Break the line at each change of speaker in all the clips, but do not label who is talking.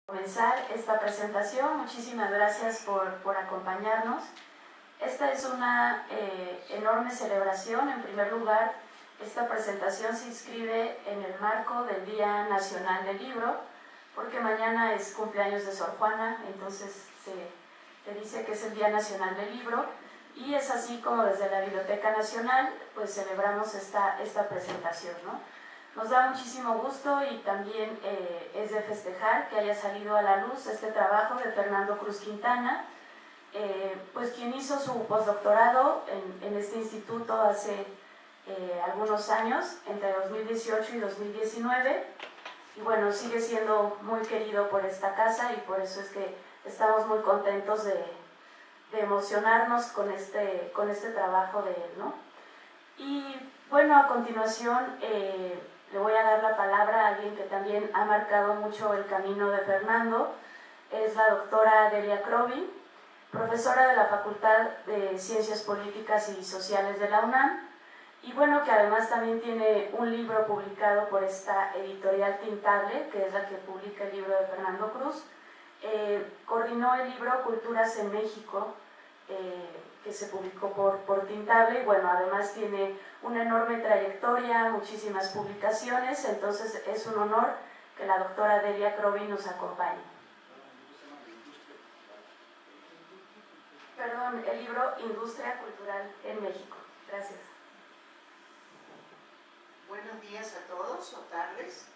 Comenzar esta presentación. Muchísimas gracias por acompañarnos. Esta es una enorme celebración. En primer lugar, esta presentación se inscribe en el marco del Día Nacional del Libro, porque mañana es cumpleaños de Sor Juana, entonces se dice que es el Día Nacional del Libro, y es así como desde la Biblioteca Nacional pues celebramos esta presentación, ¿no? Nos da muchísimo gusto y también es de festejar que haya salido a la luz este trabajo de Fernando Cruz Quintana, pues quien hizo su postdoctorado en este instituto hace algunos años, entre 2018 y 2019, y bueno, sigue siendo muy querido por esta casa y por eso es que estamos muy contentos de emocionarnos con este trabajo de él, ¿no? Y bueno, a continuación le voy a dar la palabra a alguien que también ha marcado mucho el camino de Fernando. Es la doctora Delia Crowin, profesora de la Facultad de Ciencias Políticas y Sociales de la UNAM, y bueno, que además también tiene un libro publicado por esta editorial Tintable, que es la que publica el libro de Fernando Cruz. Coordinó el libro Culturas en México, que se publicó por Tintable, y bueno, además tiene una enorme trayectoria, muchísimas publicaciones, entonces es un honor que la doctora Delia Crowin nos acompañe. Perdón, el libro Industria Cultural en México. Gracias.
Buenos días a todos o tardes.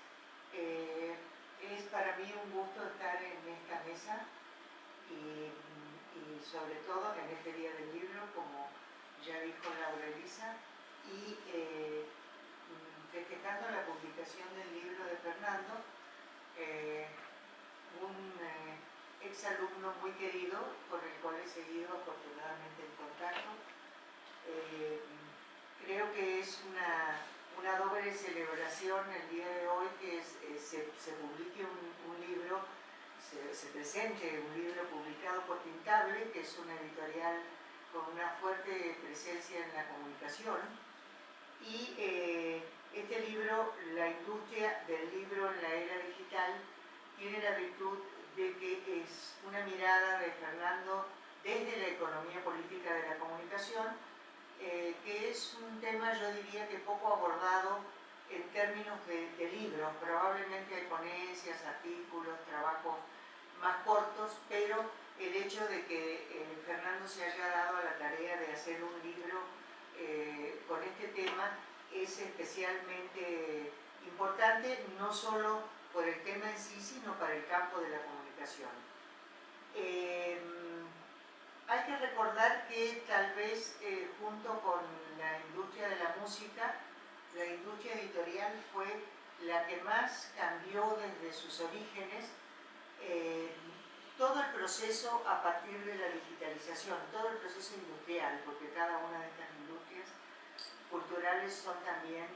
Es para mí un gusto estar en esta mesa y sobre todo en este Día del Libro, como ya dijo Laura Elisa, y festejando la publicación del libro de Fernando, un exalumno muy querido con el cual he seguido afortunadamente en contacto. Creo que es una doble celebración el día de hoy que se publique un libro, se presente un libro publicado por Tintable, que es una editorial con una fuerte presencia en la comunicación, y este libro, La industria del libro en la era digital, tiene la virtud de que es una mirada de Fernando desde la economía política de la comunicación, que es un tema, yo diría, que poco abordado en términos de libros. Probablemente hay ponencias, artículos, trabajos más cortos, pero el hecho de que Fernando se haya dado a la tarea de hacer un libro con este tema es especialmente importante, no solo por el tema en sí, sino para el campo de la comunicación. Hay que recordar que tal vez junto con la industria de la música, la industria editorial fue la que más cambió desde sus orígenes todo el proceso a partir de la digitalización, todo el proceso industrial, porque cada una de estas industrias culturales son también,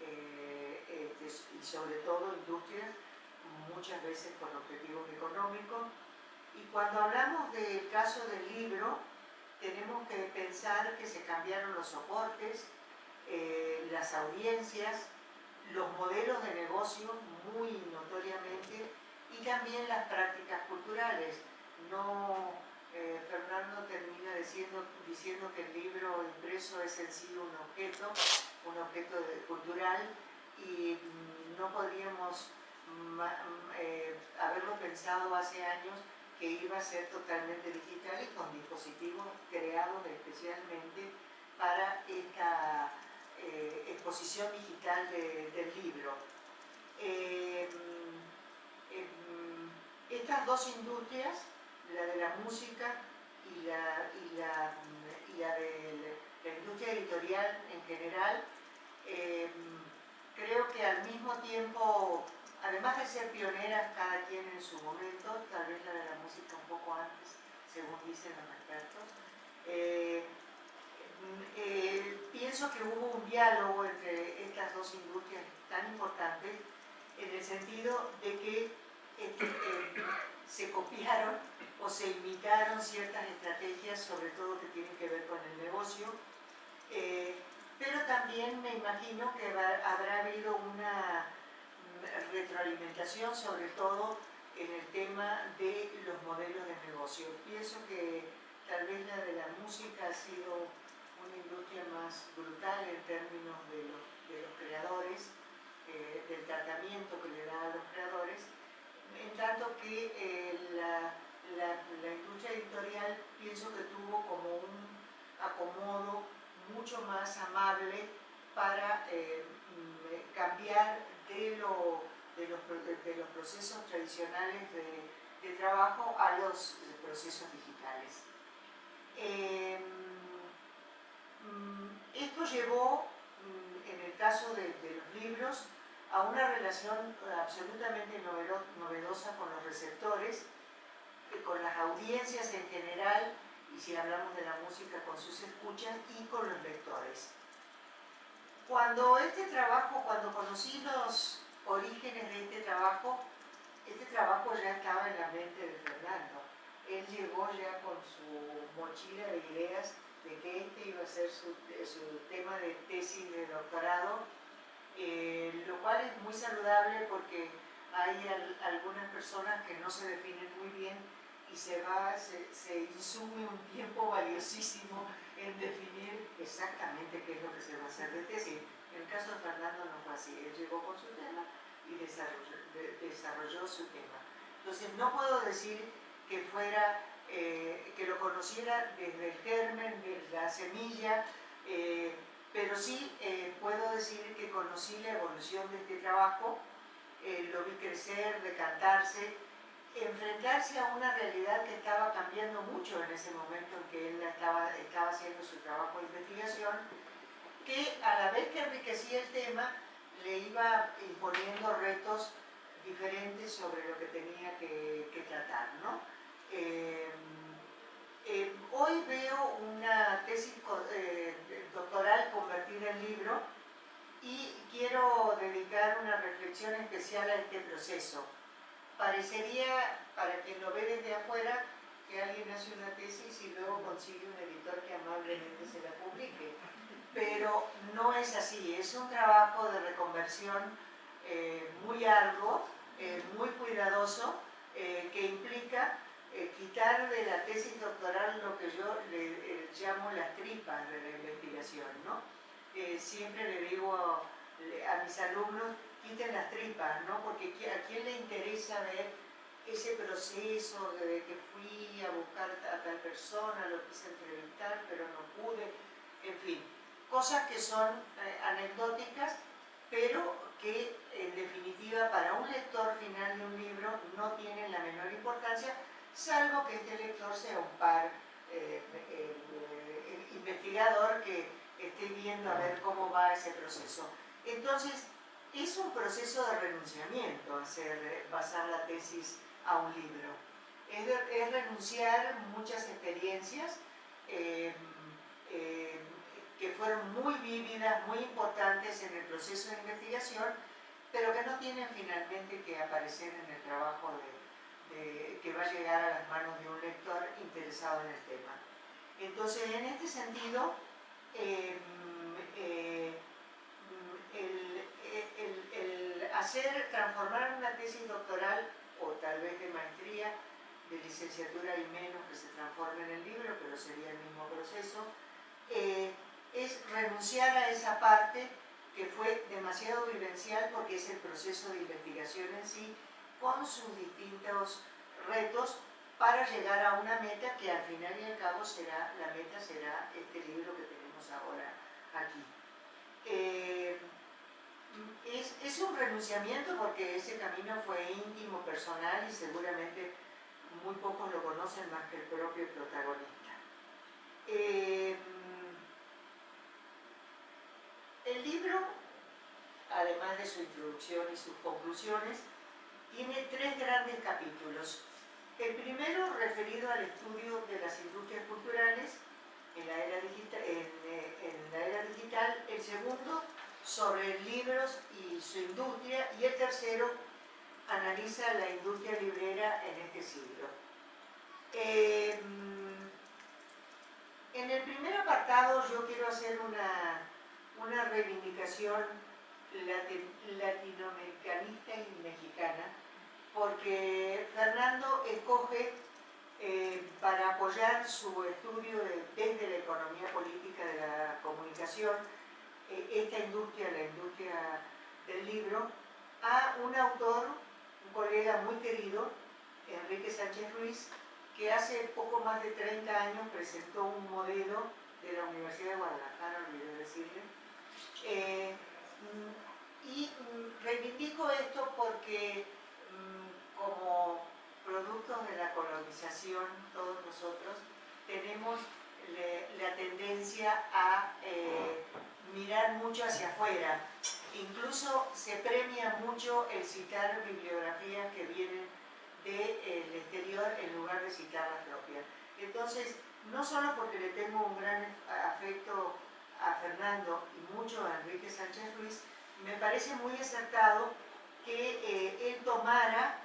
y sobre todo industrias, muchas veces con objetivos económicos. Y cuando hablamos del caso del libro, tenemos que pensar que se cambiaron los soportes, las audiencias, los modelos de negocio muy notoriamente, y también las prácticas culturales. Fernando termina diciendo que el libro impreso es en sí un objeto cultural, y no podríamos haberlo pensado hace años que iba a ser totalmente digital y con dispositivos creados especialmente para esta exposición digital del libro. Estas dos industrias, la de la música y la de la industria editorial en general, creo que al mismo tiempo, además de ser pioneras cada quien en su momento, tal vez la de la música un poco antes, según dicen los expertos, pienso que hubo un diálogo entre estas dos industrias tan importantes, en el sentido de que se copiaron o se imitaron ciertas estrategias, sobre todo que tienen que ver con el negocio, pero también me imagino que habrá habido una retroalimentación, sobre todo en el tema de los modelos de negocio. Pienso que tal vez la de la música ha sido una industria más brutal en términos de los creadores, del tratamiento que le da a los creadores, en tanto que la industria editorial pienso que tuvo como un acomodo mucho más amable para cambiar de los procesos tradicionales de trabajo a los procesos digitales. Esto llevó, en el caso de los libros, a una relación absolutamente novedosa con los receptores, con las audiencias en general, y si hablamos de la música, con sus escuchas, y con los lectores. Cuando conocí los orígenes de este trabajo ya estaba en la mente de Fernando. Él llegó ya con su mochila de ideas de que este iba a ser su tema de tesis de doctorado, lo cual es muy saludable porque hay algunas personas que no se definen muy bien y se insume un tiempo valiosísimo en definir exactamente qué es lo que se va a hacer de tesis. En el caso de Fernando no fue así, él llegó con su tema y desarrolló su tema. Entonces no puedo decir que lo conociera desde el germen, desde la semilla, pero sí puedo decir que conocí la evolución de este trabajo, lo vi crecer, decantarse, enfrentarse a una realidad que estaba cambiando mucho en ese momento en que él estaba haciendo su trabajo de investigación, que a la vez que enriquecía el tema, le iba imponiendo retos diferentes sobre lo que tenía que tratar, ¿no? Hoy veo una tesis doctoral convertida en libro y quiero dedicar una reflexión especial a este proceso. Parecería, para quien lo ve desde afuera, que alguien hace una tesis y luego consigue un editor que amablemente se la publique. Pero no es así, es un trabajo de reconversión muy arduo, muy cuidadoso, que implica quitar de la tesis doctoral lo que yo le llamo las tripas de la investigación, ¿no? Siempre le digo a mis alumnos, quiten las tripas, ¿no? Porque a quién le interesa ver ese proceso de que fui a buscar a tal persona, lo quise entrevistar, pero no pude, en fin, cosas que son anecdóticas, pero que en definitiva para un lector final de un libro no tienen la menor importancia, salvo que este lector sea un investigador que esté viendo a ver cómo va ese proceso. Entonces, es un proceso de renunciamiento basar la tesis a un libro. Es renunciar muchas experiencias que fueron muy vívidas, muy importantes en el proceso de investigación, pero que no tienen finalmente que aparecer en el trabajo que va a llegar a las manos de un lector interesado en el tema. Entonces, en este sentido, transformar una tesis doctoral o tal vez de maestría, de licenciatura y menos que se transforme en el libro, pero sería el mismo proceso, es renunciar a esa parte que fue demasiado vivencial porque es el proceso de investigación en sí, con sus distintos retos para llegar a una meta que al final y al cabo la meta será este libro que tenemos ahora aquí. Es un renunciamiento porque ese camino fue íntimo, personal y seguramente muy pocos lo conocen más que el propio protagonista. El libro, además de su introducción y sus conclusiones, tiene 3 grandes capítulos. El primero referido al estudio de las industrias culturales en la era digital, el segundo sobre libros y su industria, y el tercero analiza la industria librera en este siglo. En el primer apartado yo quiero hacer una reivindicación latinoamericanista y mexicana porque Fernando escoge para apoyar su estudio desde la economía política de la comunicación, esta industria, la industria del libro, a un autor, un colega muy querido, Enrique Sánchez Ruiz, que hace poco más de 30 años presentó un modelo de la Universidad de Guadalajara, olvidé decirle. Y reivindico esto porque como productos de la colonización, todos nosotros tenemos la tendencia a mirar mucho hacia afuera. Incluso se premia mucho el citar bibliografías que vienen del exterior en lugar de citar las propias. Entonces, no solo porque le tengo un gran afecto a Fernando y mucho a Enrique Sánchez Ruiz, me parece muy acertado que él tomara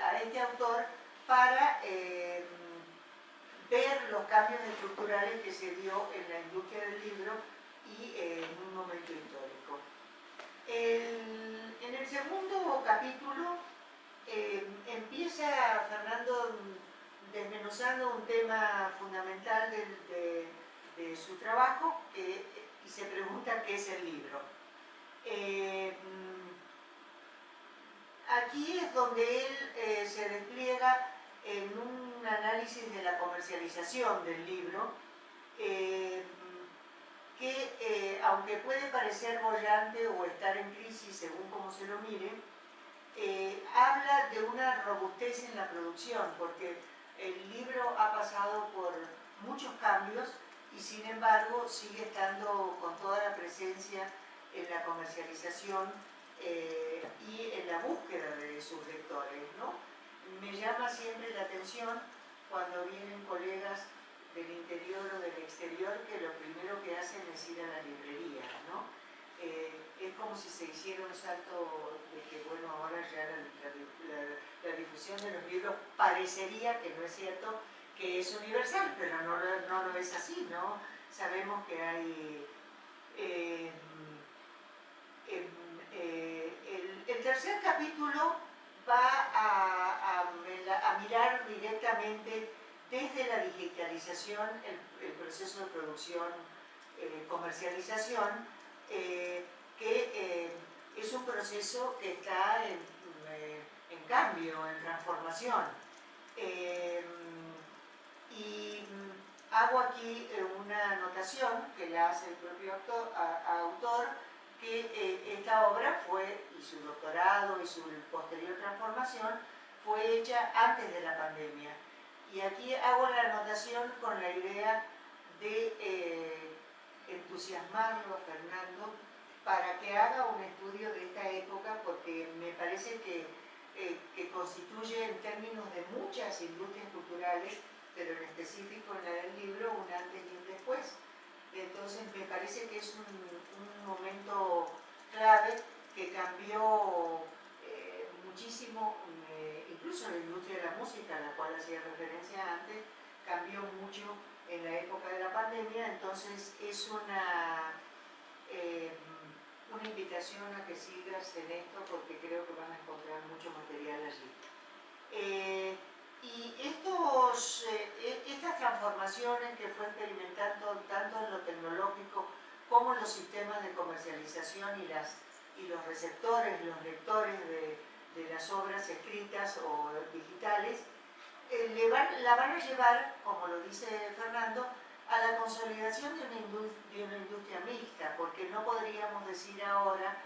a este autor para ver los cambios estructurales que se dio en la industria del libro y en un momento histórico. En el segundo capítulo empieza Fernando desmenuzando un tema fundamental de su trabajo y se pregunta qué es el libro. Aquí es donde él se despliega en un análisis de la comercialización del libro, que aunque puede parecer boyante o estar en crisis según como se lo mire, habla de una robustez en la producción, porque el libro ha pasado por muchos cambios y sin embargo sigue estando con toda la presencia en la comercialización y en la búsqueda de sus lectores, ¿no? Me llama siempre la atención cuando vienen colegas del interior o del exterior que lo primero que hacen es ir a la librería, ¿no? Es como si se hiciera un salto de que, bueno, ahora ya la difusión de los libros parecería, que no es cierto, que es universal, pero no lo es así, ¿no? Sabemos que hay... el tercer capítulo va a mirar directamente desde la digitalización, el proceso de producción, comercialización, que es un proceso que está en cambio, en transformación. Y hago aquí una anotación que la hace el propio autor, que esta obra fue, y su doctorado y su posterior transformación, fue hecha antes de la pandemia. Y aquí hago la anotación con la idea de entusiasmarlo a Fernando para que haga un estudio de esta época, porque me parece que constituye en términos de muchas industrias culturales, pero en específico en la del libro, un antes y un después. Entonces me parece que es un momento clave que cambió muchísimo, incluso la industria de la música, a la cual hacía referencia antes, cambió mucho en la época de la pandemia. Entonces es una invitación a que sigas en esto, porque creo que van a encontrar mucho material allí. Y estas transformaciones que fue experimentando tanto en lo tecnológico como en los sistemas de comercialización y los receptores, los lectores de las obras escritas o digitales, la van a llevar, como lo dice Fernando, a la consolidación de una industria mixta, porque no podríamos decir ahora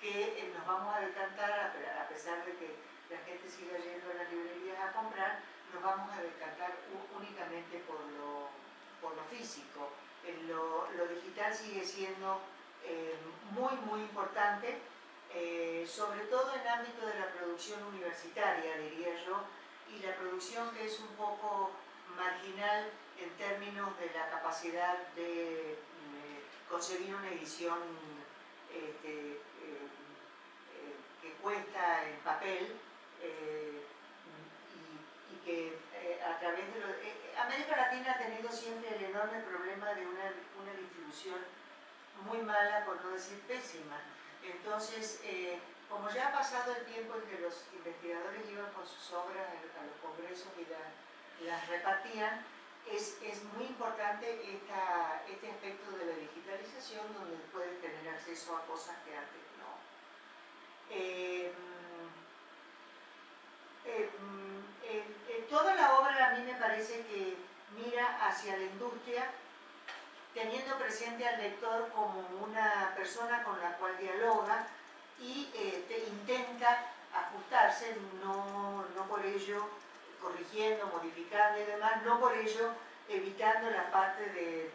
que nos vamos a decantar, a pesar de que la gente siga yendo a las librerías a comprar, nos vamos a decantar únicamente por lo físico. Lo digital sigue siendo muy importante, sobre todo en el ámbito de la producción universitaria, diría yo, y la producción que es un poco marginal en términos de la capacidad de conseguir una edición que cuesta en papel, y que a través de América Latina ha tenido siempre el enorme problema de una distribución muy mala, por no decir pésima. Entonces, como ya ha pasado el tiempo en que los investigadores iban con sus obras a los congresos y las repartían, es muy importante este aspecto de la digitalización, donde puedes tener acceso a cosas que antes no. Toda la obra a mí me parece que mira hacia la industria, teniendo presente al lector como una persona con la cual dialoga y intenta ajustarse, no por ello corrigiendo, modificando y demás, no por ello evitando la parte de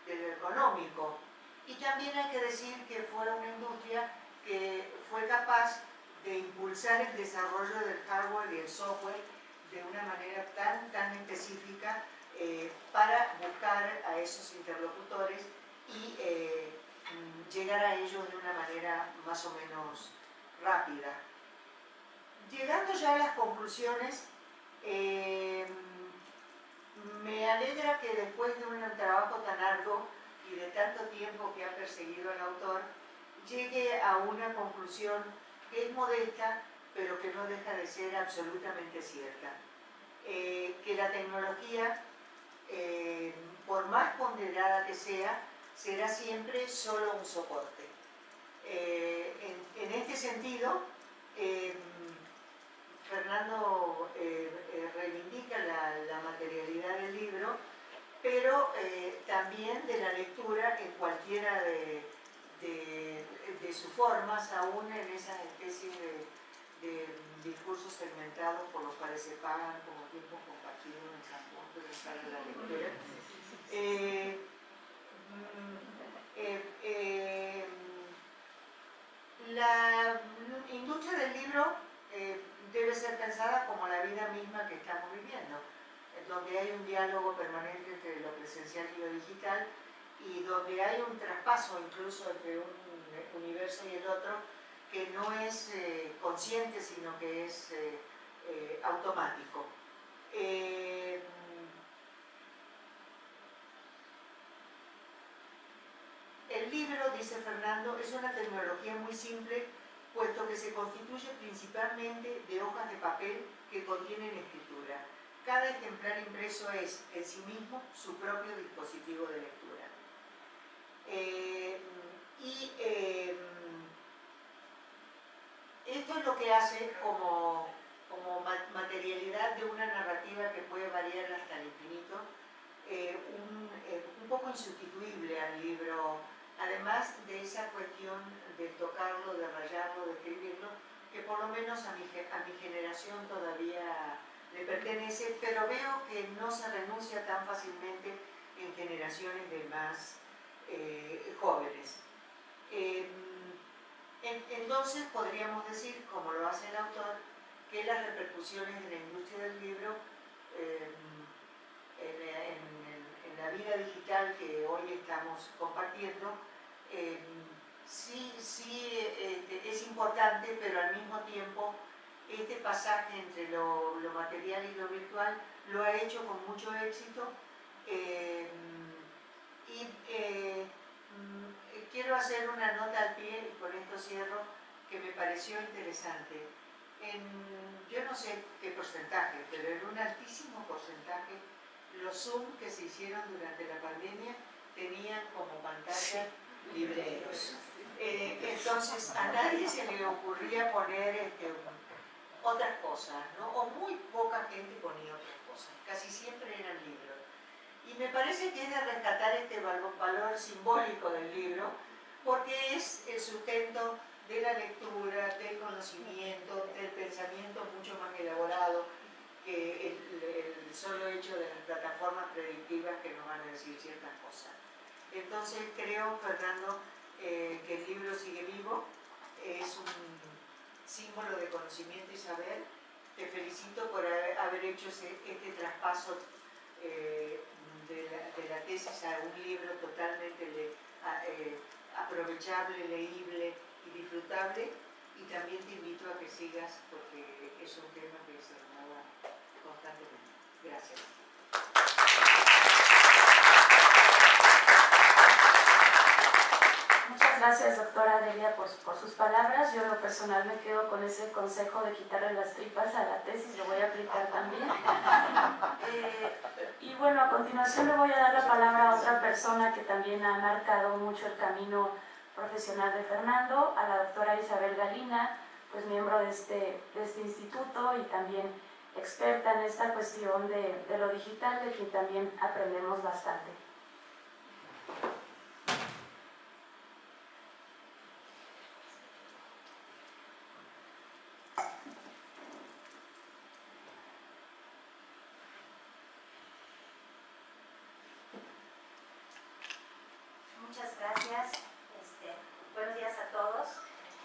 lo económico. Y también hay que decir que fue una industria que fue capaz de impulsar el desarrollo del hardware y el software de una manera tan específica para buscar a esos interlocutores y llegar a ellos de una manera más o menos rápida. Llegando ya a las conclusiones, me alegra que después de un trabajo tan arduo y de tanto tiempo que ha perseguido al autor, llegue a una conclusión que es modesta, pero que no deja de ser absolutamente cierta. Que la tecnología, por más ponderada que sea, será siempre solo un soporte. En este sentido, Fernando reivindica la materialidad del libro, pero también de la lectura en cualquiera de sus formas, aún en esas especies de discursos segmentados por los cuales se pagan como tiempo compartido en San Juan para la lectura. La industria del libro debe ser pensada como la vida misma que estamos viviendo, donde hay un diálogo permanente entre lo presencial y lo digital, y donde hay un traspaso incluso entre un universo y el otro que no es consciente, sino que es automático. El libro, dice Fernando, es una tecnología muy simple, puesto que se constituye principalmente de hojas de papel que contienen escritura. Cada ejemplar impreso es, en sí mismo, su propio dispositivo de lectura. Esto es lo que hace como materialidad de una narrativa que puede variar hasta el infinito, un poco insustituible al libro, además de esa cuestión de tocarlo, de rayarlo, de escribirlo, que por lo menos a mi generación todavía le pertenece, pero veo que no se renuncia tan fácilmente en generaciones de más jóvenes. Entonces podríamos decir, como lo hace el autor, que las repercusiones de la industria del libro en la vida digital que hoy estamos compartiendo sí es importante, pero al mismo tiempo este pasaje entre lo material y lo virtual lo ha hecho con mucho éxito. Quiero hacer una nota al pie, y con esto cierro, que me pareció interesante. Yo no sé qué porcentaje, pero en un altísimo porcentaje, los Zoom que se hicieron durante la pandemia tenían como pantalla libreros. Entonces a nadie se le ocurría poner otras cosas, ¿no? O muy poca gente ponía otras cosas, casi siempre eran libros. Y me parece que es de rescatar este valor simbólico del libro, porque es el sustento de la lectura, del conocimiento, del pensamiento mucho más elaborado que el solo hecho de las plataformas predictivas que nos van a decir ciertas cosas. Entonces creo, Fernando, que el libro sigue vivo, es un símbolo de conocimiento y saber. Te felicito por haber hecho este traspaso de la tesis a un libro totalmente aprovechable, leíble y disfrutable, y también te invito a que sigas porque es un tema que se renueva constantemente. Gracias.
Muchas gracias, doctora Delia, por sus palabras. Yo en lo personal me quedo con ese consejo de quitarle las tripas a la tesis, lo voy a aplicar también. Y bueno, a continuación le voy a dar la palabra a otra persona que también ha marcado mucho el camino profesional de Fernando, a la doctora Isabel Galina, pues miembro de este instituto y también experta en esta cuestión de lo digital, de quien también aprendemos bastante.
Muchas gracias. Buenos días a todos.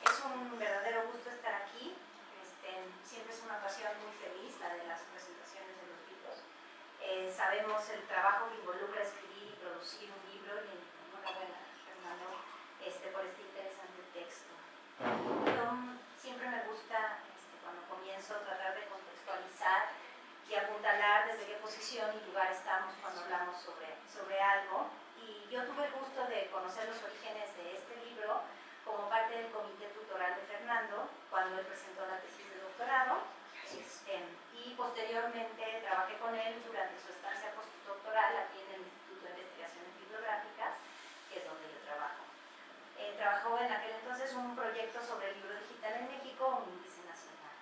Es un verdadero gusto estar aquí. Siempre es una ocasión muy feliz la de las presentaciones de los libros. Sabemos el trabajo que involucra escribir y producir un libro y enhorabuena, Fernando, por este interesante texto. Yo siempre me gusta, cuando comienzo, tratar de contextualizar y apuntalar desde qué posición y lugar estamos cuando hablamos sobre algo. Y yo tuve el gusto de conocer los orígenes de este libro como parte del comité tutoral de Fernando cuando él presentó la tesis de doctorado, y posteriormente trabajé con él durante su estancia postdoctoral aquí en el Instituto de Investigaciones Bibliográficas, que es donde yo trabajo. Trabajó en aquel entonces un proyecto sobre el libro digital en México, un índice nacional.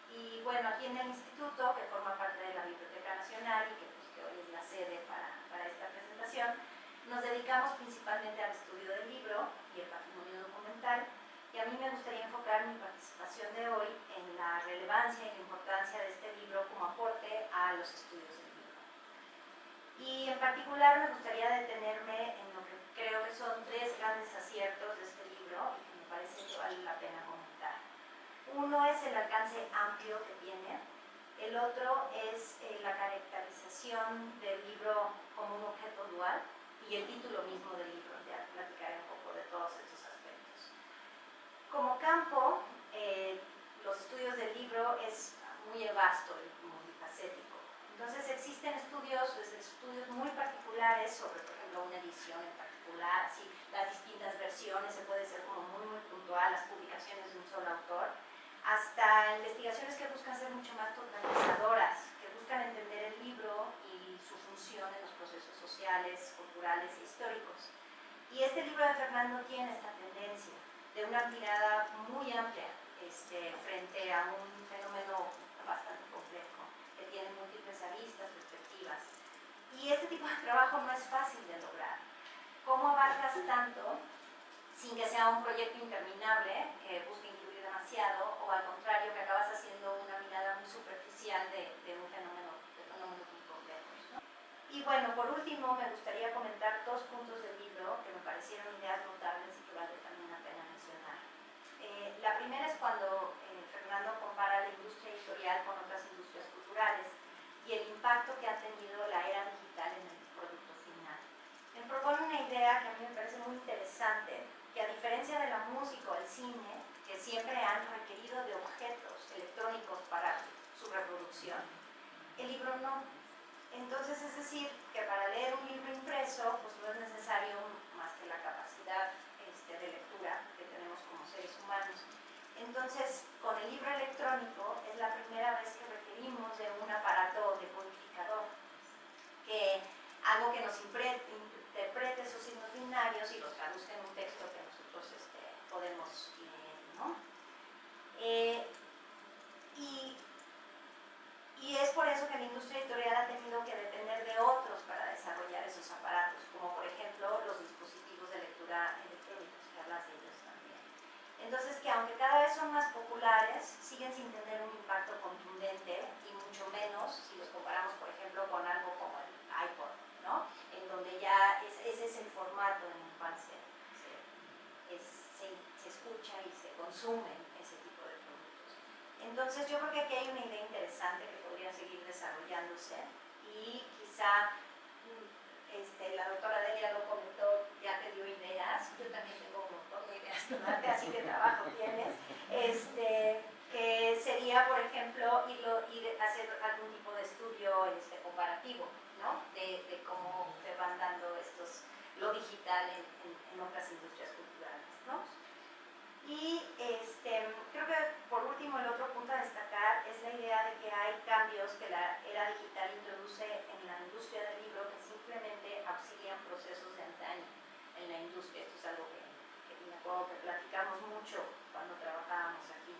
Y bueno, aquí en el instituto, que forma parte de la Biblioteca Nacional y que hoy es la sede para esta presentación, nos dedicamos principalmente al estudio del libro y el patrimonio documental, y a mí me gustaría enfocar mi participación de hoy en la relevancia y la importancia de este libro como aporte a los estudios del libro. Y en particular me gustaría detenerme en lo que creo que son tres grandes aciertos de este libro y que me parece que vale la pena comentar. Uno es el alcance amplio que tiene, el otro es la caracterización del libro como un objeto dual, y el título mismo del libro, ya platicaré un poco de todos estos aspectos. Como campo, los estudios del libro es muy vasto y multifacético. Entonces existen estudios muy particulares sobre, por ejemplo, una edición en particular, así, las distintas versiones, se puede ser como muy puntual, las publicaciones de un solo autor, hasta investigaciones que buscan ser mucho más totalizadoras, que buscan entender el libro y su función en los procesos sociales, culturales e históricos. Y este libro de Fernando tiene esta tendencia de una mirada muy amplia frente a un fenómeno bastante complejo, que tiene múltiples aristas, perspectivas. Y este tipo de trabajo no es fácil de lograr. ¿Cómo abarcas tanto sin que sea un proyecto interminable que busque incluir demasiado, o al contrario, que acabas haciendo una mirada muy superficial de un fenómeno muy complejo, ¿no? Y bueno, por último, me gustaría comentar dos puntos del libro que me parecieron ideas notables y que vale también la pena mencionar. La primera es cuando Fernando compara la industria editorial con otras industrias culturales y el impacto que ha tenido la era digital en el producto final. Me propone una idea que a mí me parece muy interesante, que a diferencia de la música o el cine, que siempre han requerido de objetos electrónicos para su reproducción, el libro no. Entonces, es decir, que para leer un libro impreso, pues no es necesario más que la capacidad de lectura que tenemos como seres humanos. Entonces, con el libro electrónico es la primera vez que requerimos de un aparato decodificador, algo que nos interprete esos signos binarios y los traduzca en un texto que nosotros podemos leer, ¿no? Y es por eso que la industria editorial ha tenido que depender de otros para desarrollar esos aparatos, como por ejemplo los dispositivos de lectura electrónicos, que hablas de ellos también. Entonces, que aunque cada vez son más populares, siguen sin tener un impacto contundente, y mucho menos si los comparamos, por ejemplo, con algo como el iPod, ¿no? En donde ya ese es el formato en el cual se escucha y se consume ese tipo de productos. Entonces, yo creo que aquí hay una idea interesante que podría seguir desarrollándose, y quizá la doctora Delia lo comentó, ya te dio ideas. Yo también tengo un montón de ideas que darte, así que trabajo tienes, que sería, por ejemplo, ir a hacer algún tipo de estudio comparativo, ¿no? De cómo se van dando lo digital en otras industrias culturales, ¿no? alumnos. Y creo que por último el otro punto a destacar es la idea de que hay cambios que la era digital introduce en la industria del libro que simplemente auxilian procesos de antaño en la industria. Esto es algo que me acuerdo que platicamos mucho cuando trabajábamos aquí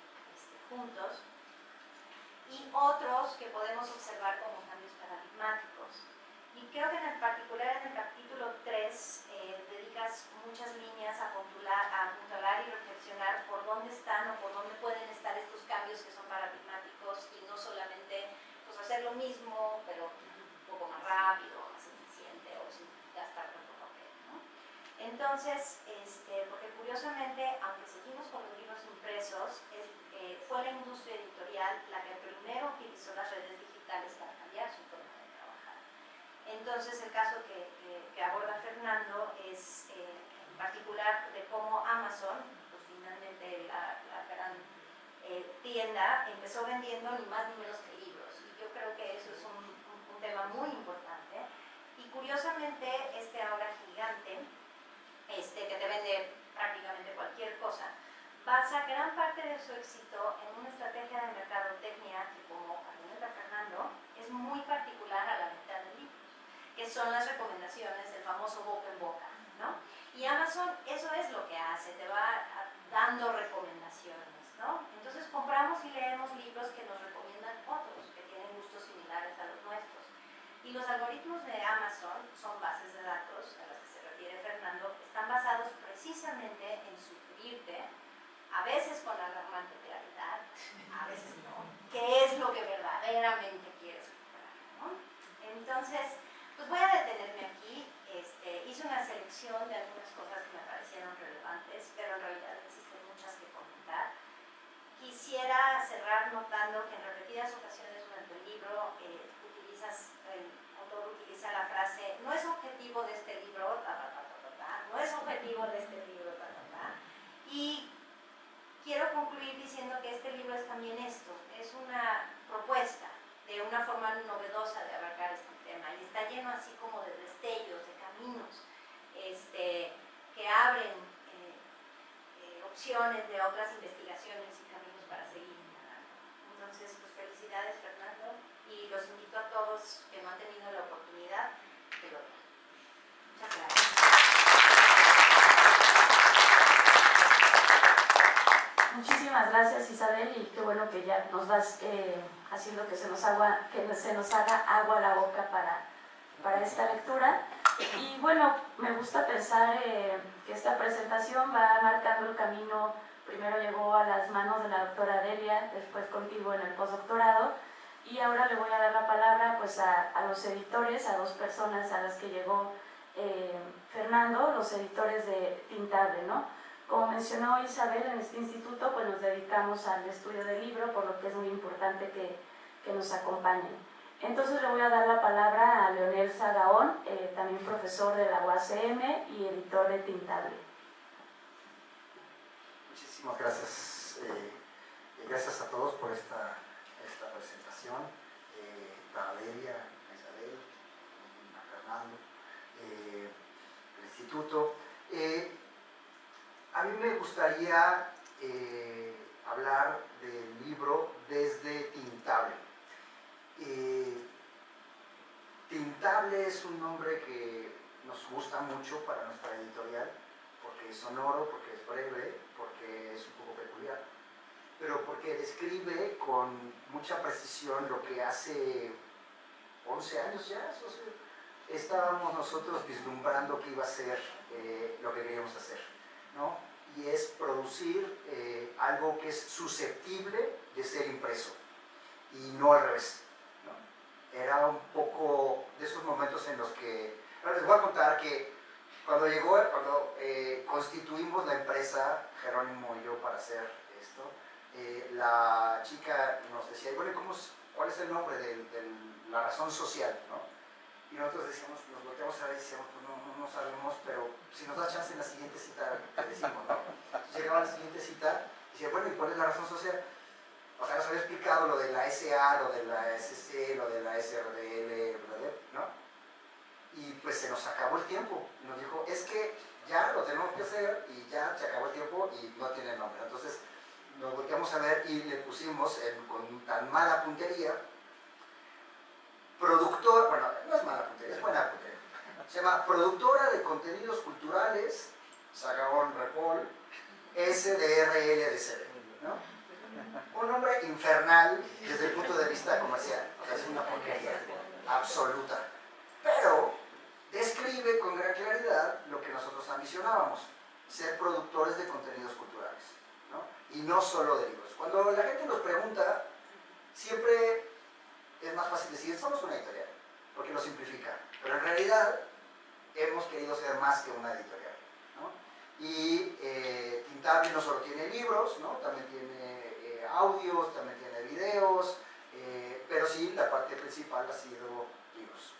juntos. Y otros que podemos observar como cambios paradigmáticos. Y creo que en particular en el capítulo 3 dedicas muchas líneas a apuntalar y reflexionar por dónde están o por dónde pueden estar estos cambios que son paradigmáticos y no solamente pues, hacer lo mismo, pero un poco más rápido, más eficiente o sin gastar tanto papel, ¿no? Entonces, porque curiosamente, aunque seguimos con los libros impresos, fue la industria editorial la que primero utilizó las redes digitales para cambiar su forma de trabajar. Entonces, el caso que aborda Fernando es en particular de cómo Amazon, pues finalmente la gran tienda, empezó vendiendo ni más ni menos que libros. Y yo creo que eso es un tema muy importante. Y curiosamente, ahora gigante, que te vende prácticamente cualquier cosa, basa gran parte de su éxito en una estrategia de mercadotecnia que, como argumenta Fernando, es muy particular a la venta de libros, que son las recomendaciones, el famoso boca en boca, ¿no? Y Amazon eso es lo que hace, te va dando recomendaciones, ¿no? Entonces compramos y leemos libros que nos recomiendan otros, que tienen gustos similares a los nuestros. Y los algoritmos de Amazon son bases de datos a las que se refiere Fernando, están basados precisamente en sugerirte, a veces con alarmante claridad, a veces no, qué es lo que verdaderamente quieres comprar, ¿no? Entonces, pues voy a detenerme aquí. Hice una selección de algunas cosas que me parecieron relevantes, pero en realidad existen muchas que comentar. Quisiera cerrar notando que en repetidas ocasiones durante el libro el autor utiliza la frase no es objetivo de este libro, no es objetivo de este libro, y quiero concluir diciendo que este libro es también esto, es una propuesta de una forma novedosa de abarcar este tema y está lleno así como de destellos, de caminos que abren opciones de otras investigaciones y caminos para seguir indagando. Entonces, pues felicidades Fernando y los invito a todos que no han tenido la oportunidad de lo vean. Muchas gracias.
Muchísimas gracias Isabel y qué bueno que ya nos vas haciendo que se nos haga agua la boca para esta lectura. Y bueno, me gusta pensar que esta presentación va marcando el camino. Primero llegó a las manos de la doctora Delia, después contigo en el postdoctorado, y ahora le voy a dar la palabra pues a los editores, a dos personas a las que llegó Fernando, los editores de Tintable, ¿no? Como mencionó Isabel, en este instituto pues nos dedicamos al estudio del libro, por lo que es muy importante que nos acompañen. Entonces le voy a dar la palabra a Leonel Sagaón, también profesor de la UACM y editor de Tintable.
Muchísimas gracias. Gracias a todos por esta presentación. A Valeria, a Isabel, a Fernando, el instituto. A mí me gustaría hablar del libro desde Tintable. Tintable es un nombre que nos gusta mucho para nuestra editorial, porque es sonoro, porque es breve, porque es un poco peculiar, pero porque describe con mucha precisión lo que hace 11 años ya, estábamos nosotros vislumbrando que iba a ser lo que queríamos hacer, ¿no? Y es producir algo que es susceptible de ser impreso y no al revés, ¿no? Era un poco de esos momentos en los que... Ahora les voy a contar que cuando constituimos la empresa, Jerónimo y yo, para hacer esto, la chica nos decía, bueno, ¿cuál es el nombre de la razón social, ¿no? Y nosotros decíamos, nos volteamos a ver y decíamos, pues no sabemos, pero si nos da chance en la siguiente cita, te decimos, ¿no? Entonces llegaba a la siguiente cita y decía, bueno, ¿y cuál es la razón social? O sea, nos había explicado lo de la SA, lo de la SC, lo de la SRDL, ¿no? Y pues se nos acabó el tiempo. Y nos dijo, es que ya lo tenemos que hacer y ya se acabó el tiempo y no tiene nombre. Entonces nos volteamos a ver y le pusimos con tan mala puntería, productor, bueno, no es mala puntería, es buena puntería. Se llama Productora de Contenidos Culturales, Sagagón Repol, SDRLDC, ¿no? Un nombre infernal desde el punto de vista comercial, o sea, es una porquería absoluta. Pero describe con gran claridad lo que nosotros ambicionábamos, ser productores de contenidos culturales, ¿no? Y no solo de libros. Cuando la gente nos pregunta, siempre es más fácil decir, somos una editorial, porque lo simplifica. Pero en realidad hemos querido ser más que una editorial, ¿no? Y Tintable no solo tiene libros, ¿no? También tiene audios, también tiene videos, pero sí, la parte principal ha sido libros.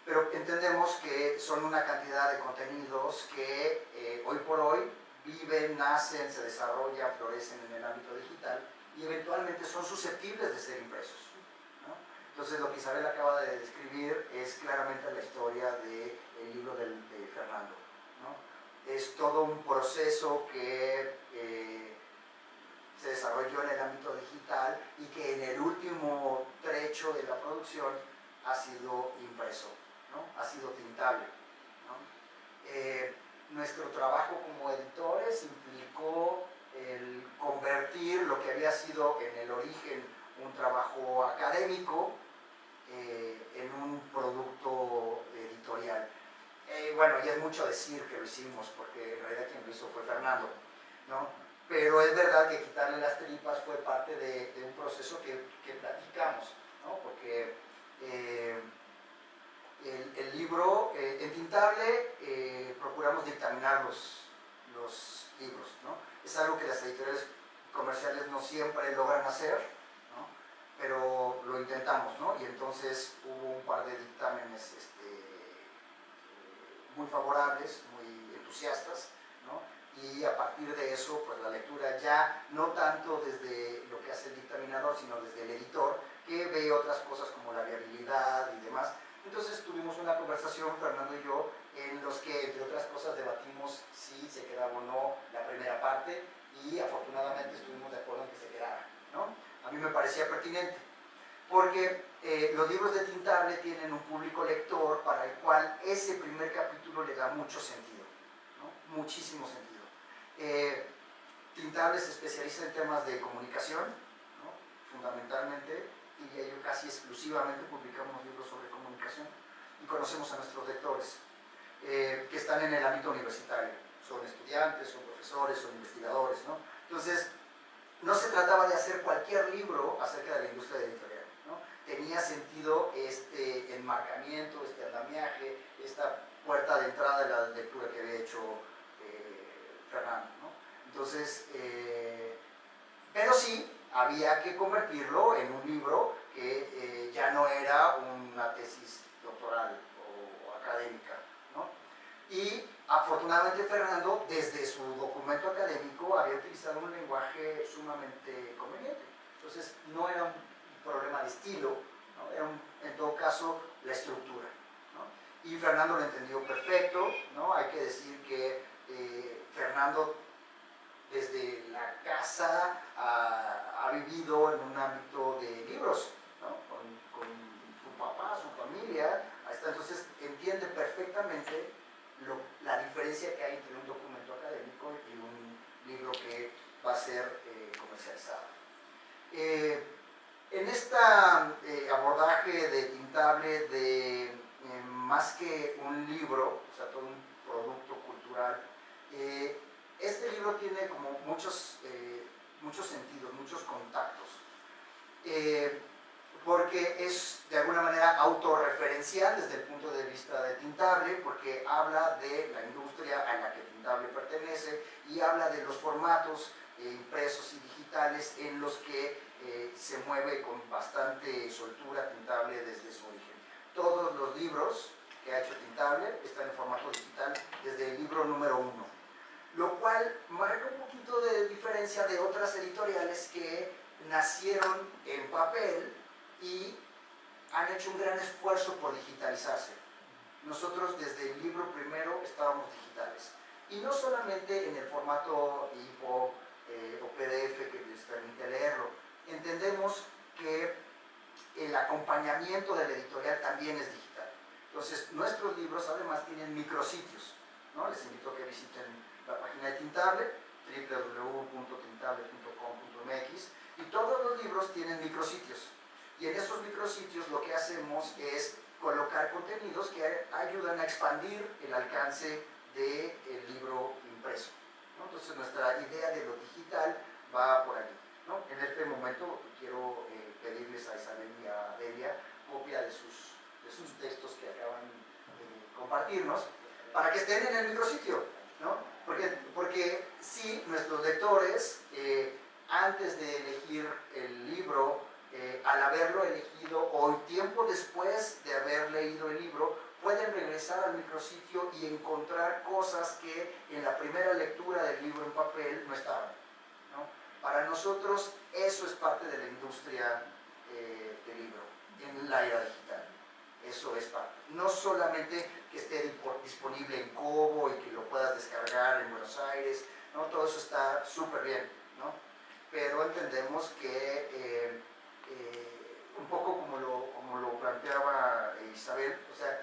Pero entendemos que son una cantidad de contenidos que hoy por hoy viven, nacen, se desarrollan, florecen en el ámbito digital y eventualmente son susceptibles de ser impresos, ¿no? Entonces lo que Isabel acaba de describir es claramente la historia del libro de Fernando, ¿no? Es todo un proceso que se desarrolló en el ámbito digital y que en el último trecho de la producción ha sido impreso, ¿no? Ha sido tintable, ¿no? Nuestro trabajo como editores implicó el convertir lo que había sido en el origen un trabajo académico en un producto editorial. Bueno, y es mucho decir que lo hicimos, porque en realidad quien lo hizo fue Fernando, ¿no? Pero es verdad que quitarle las tripas fue parte de un proceso que platicamos, ¿no? Porque el libro, en Tintable, procuramos dictaminar los libros, ¿no? Es algo que las editoriales comerciales no siempre logran hacer, ¿no? Pero lo intentamos, ¿no? Y entonces hubo un par de dictámenes muy favorables, muy entusiastas, ¿no? Y a partir de eso, pues la lectura ya no tanto desde lo que hace el dictaminador, sino desde el editor, que ve otras cosas como la viabilidad y demás. Entonces tuvimos una conversación, Fernando y yo, en los que, entre otras cosas, debatimos si se quedaba o no la primera parte y afortunadamente estuvimos de acuerdo en que se quedara, ¿no? A mí me parecía pertinente, porque los libros de Tintable tienen un público lector para el cual ese primer capítulo le da mucho sentido, ¿no? Muchísimo sentido. Tintable se especializa en temas de comunicación, ¿no? Fundamentalmente, y yo casi exclusivamente publicamos libros sobre comunicación y conocemos a nuestros lectores que están en el ámbito universitario, son estudiantes, son profesores, son investigadores, ¿no? Entonces, no se trataba de hacer cualquier libro acerca de la industria editorial, ¿no? Tenía sentido este enmarcamiento, este andamiaje, esta puerta de entrada de la lectura que había hecho Fernando, ¿no? Entonces, pero sí, había que convertirlo en un libro que ya no era una tesis doctoral o académica, ¿no? Y afortunadamente Fernando, desde su documento académico, había utilizado un lenguaje sumamente conveniente. Entonces, no era un problema de estilo, ¿no? Era en todo caso la estructura, ¿no? Y Fernando lo entendió perfecto, ¿no? Hay que decir que Fernando desde la casa ha vivido en un ámbito de libros, ¿no? Con su papá, su familia, entonces entiende perfectamente la diferencia que hay entre un documento académico y un libro que va a ser comercializado. En este abordaje de Tintable de más que un libro, o sea, todo un producto cultural, este libro tiene como muchos sentidos, muchos contactos, porque es de alguna manera autorreferencial desde el punto de vista de Tintable, porque habla de la industria a la que Tintable pertenece y habla de los formatos impresos y digitales en los que se mueve con bastante soltura Tintable desde su origen. Todos los libros que ha hecho Tintable están en formato digital desde el libro número 1, lo cual marca un poquito de diferencia de otras editoriales que nacieron en papel y han hecho un gran esfuerzo por digitalizarse, nosotros desde el libro primero estábamos digitales. Y no solamente en el formato EPUB o PDF que les permite leerlo. Entendemos que el acompañamiento de la editorial también es digital. Entonces, nuestros libros además tienen micrositios, ¿no? Les invito a que visiten la página de Tintable, www.tintable.com.mx, y todos los libros tienen micrositios. Y en esos micrositios lo que hacemos es colocar contenidos que ayudan a expandir el alcance del libro impreso, ¿no? Entonces, nuestra idea de lo digital va por allí, ¿no? En este momento quiero pedirles a Isabel y a Delia copia de sus textos que acaban de compartirnos para que estén en el micrositio, ¿no? Porque sí, nuestros lectores, antes de elegir el libro, al haberlo elegido o tiempo después de haber leído el libro, pueden regresar al micrositio y encontrar cosas que en la primera lectura del libro en papel no estaban, ¿no? Para nosotros eso es parte de la industria del libro en la era digital. Eso es parte. No solamente que esté disponible en Kobo y que lo puedas descargar en Buenos Aires, ¿no? Todo eso está súper bien, ¿no? Pero entendemos que un poco como lo planteaba Isabel, o sea,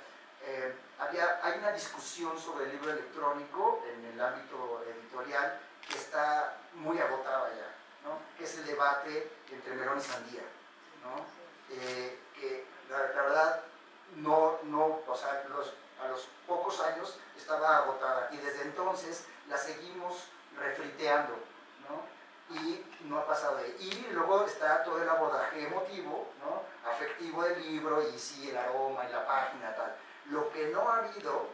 hay una discusión sobre el libro electrónico en el ámbito editorial que está muy agotada ya, ¿no? Que es el debate entre melón y sandía, ¿no? Que la verdad o sea, a los pocos años estaba agotada y desde entonces la seguimos refriteando, ¿no? Y no ha pasado de ahí. Y luego está todo el abordaje emotivo, ¿no? Afectivo del libro, y sí, el aroma y la página, tal. Lo que no ha habido,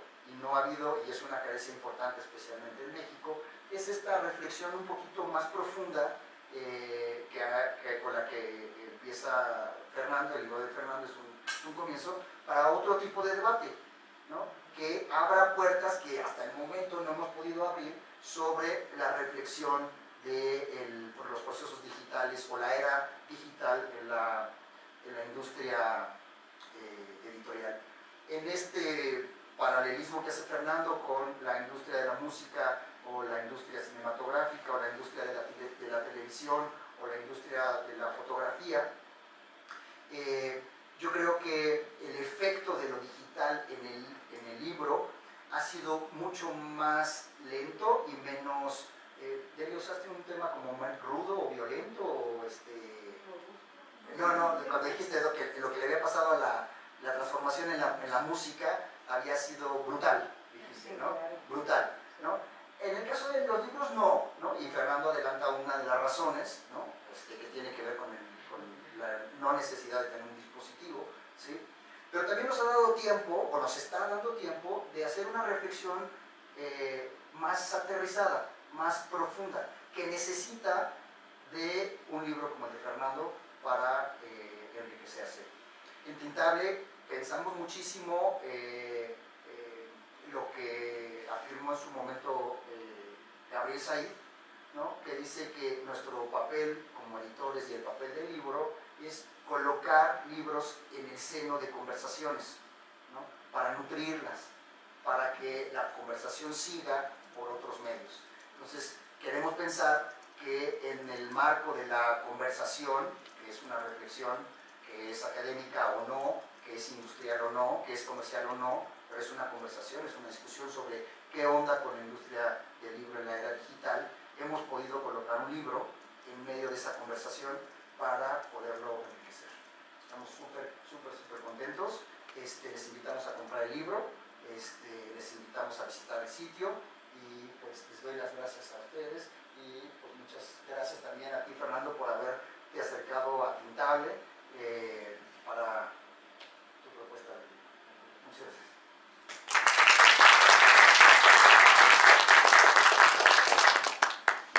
y es una carencia importante especialmente en México, es esta reflexión un poquito más profunda con la que empieza Fernando. El libro de Fernando es un comienzo para otro tipo de debate, ¿no? Que abra puertas que hasta el momento no hemos podido abrir sobre la reflexión por los procesos digitales o la era digital en la industria editorial. En este paralelismo que hace Fernando con la industria de la música o la industria cinematográfica o la industria de la televisión o la industria de la fotografía, yo creo que el efecto de lo digital en el libro ha sido mucho más lento y menos... ¿Ya usaste un tema como más rudo o violento? O No, cuando dijiste lo que le había pasado a la transformación en la música había sido brutal, dijiste, ¿no? Brutal, ¿no? En el caso de los libros no, y Fernando adelanta una de las razones, ¿no? Que tiene que ver con la no necesidad de tener un dispositivo, ¿sí? Pero también nos ha dado tiempo, o nos está dando tiempo, de hacer una reflexión más aterrizada, más profunda, que necesita de un libro como el de Fernando para enriquecerse. En Tintable pensamos muchísimo lo que afirmó en su momento Gabriel Said, ¿no? Que dice que nuestro papel como editores y el papel del libro es colocar libros en el seno de conversaciones, ¿no? Para nutrirlas, para que la conversación siga por otros medios. Entonces, queremos pensar que en el marco de la conversación, que es una reflexión que es académica o no, que es industrial o no, que es comercial o no, pero es una conversación, es una discusión sobre qué onda con la industria del libro en la era digital, hemos podido colocar un libro en medio de esa conversación para poderlo enriquecer. Estamos súper contentos. Les invitamos a comprar el libro, les invitamos a visitar el sitio y pues les doy las gracias a ustedes y pues muchas gracias también a ti, Fernando, por haberte acercado a Tintable para tu propuesta de libro. Muchas gracias.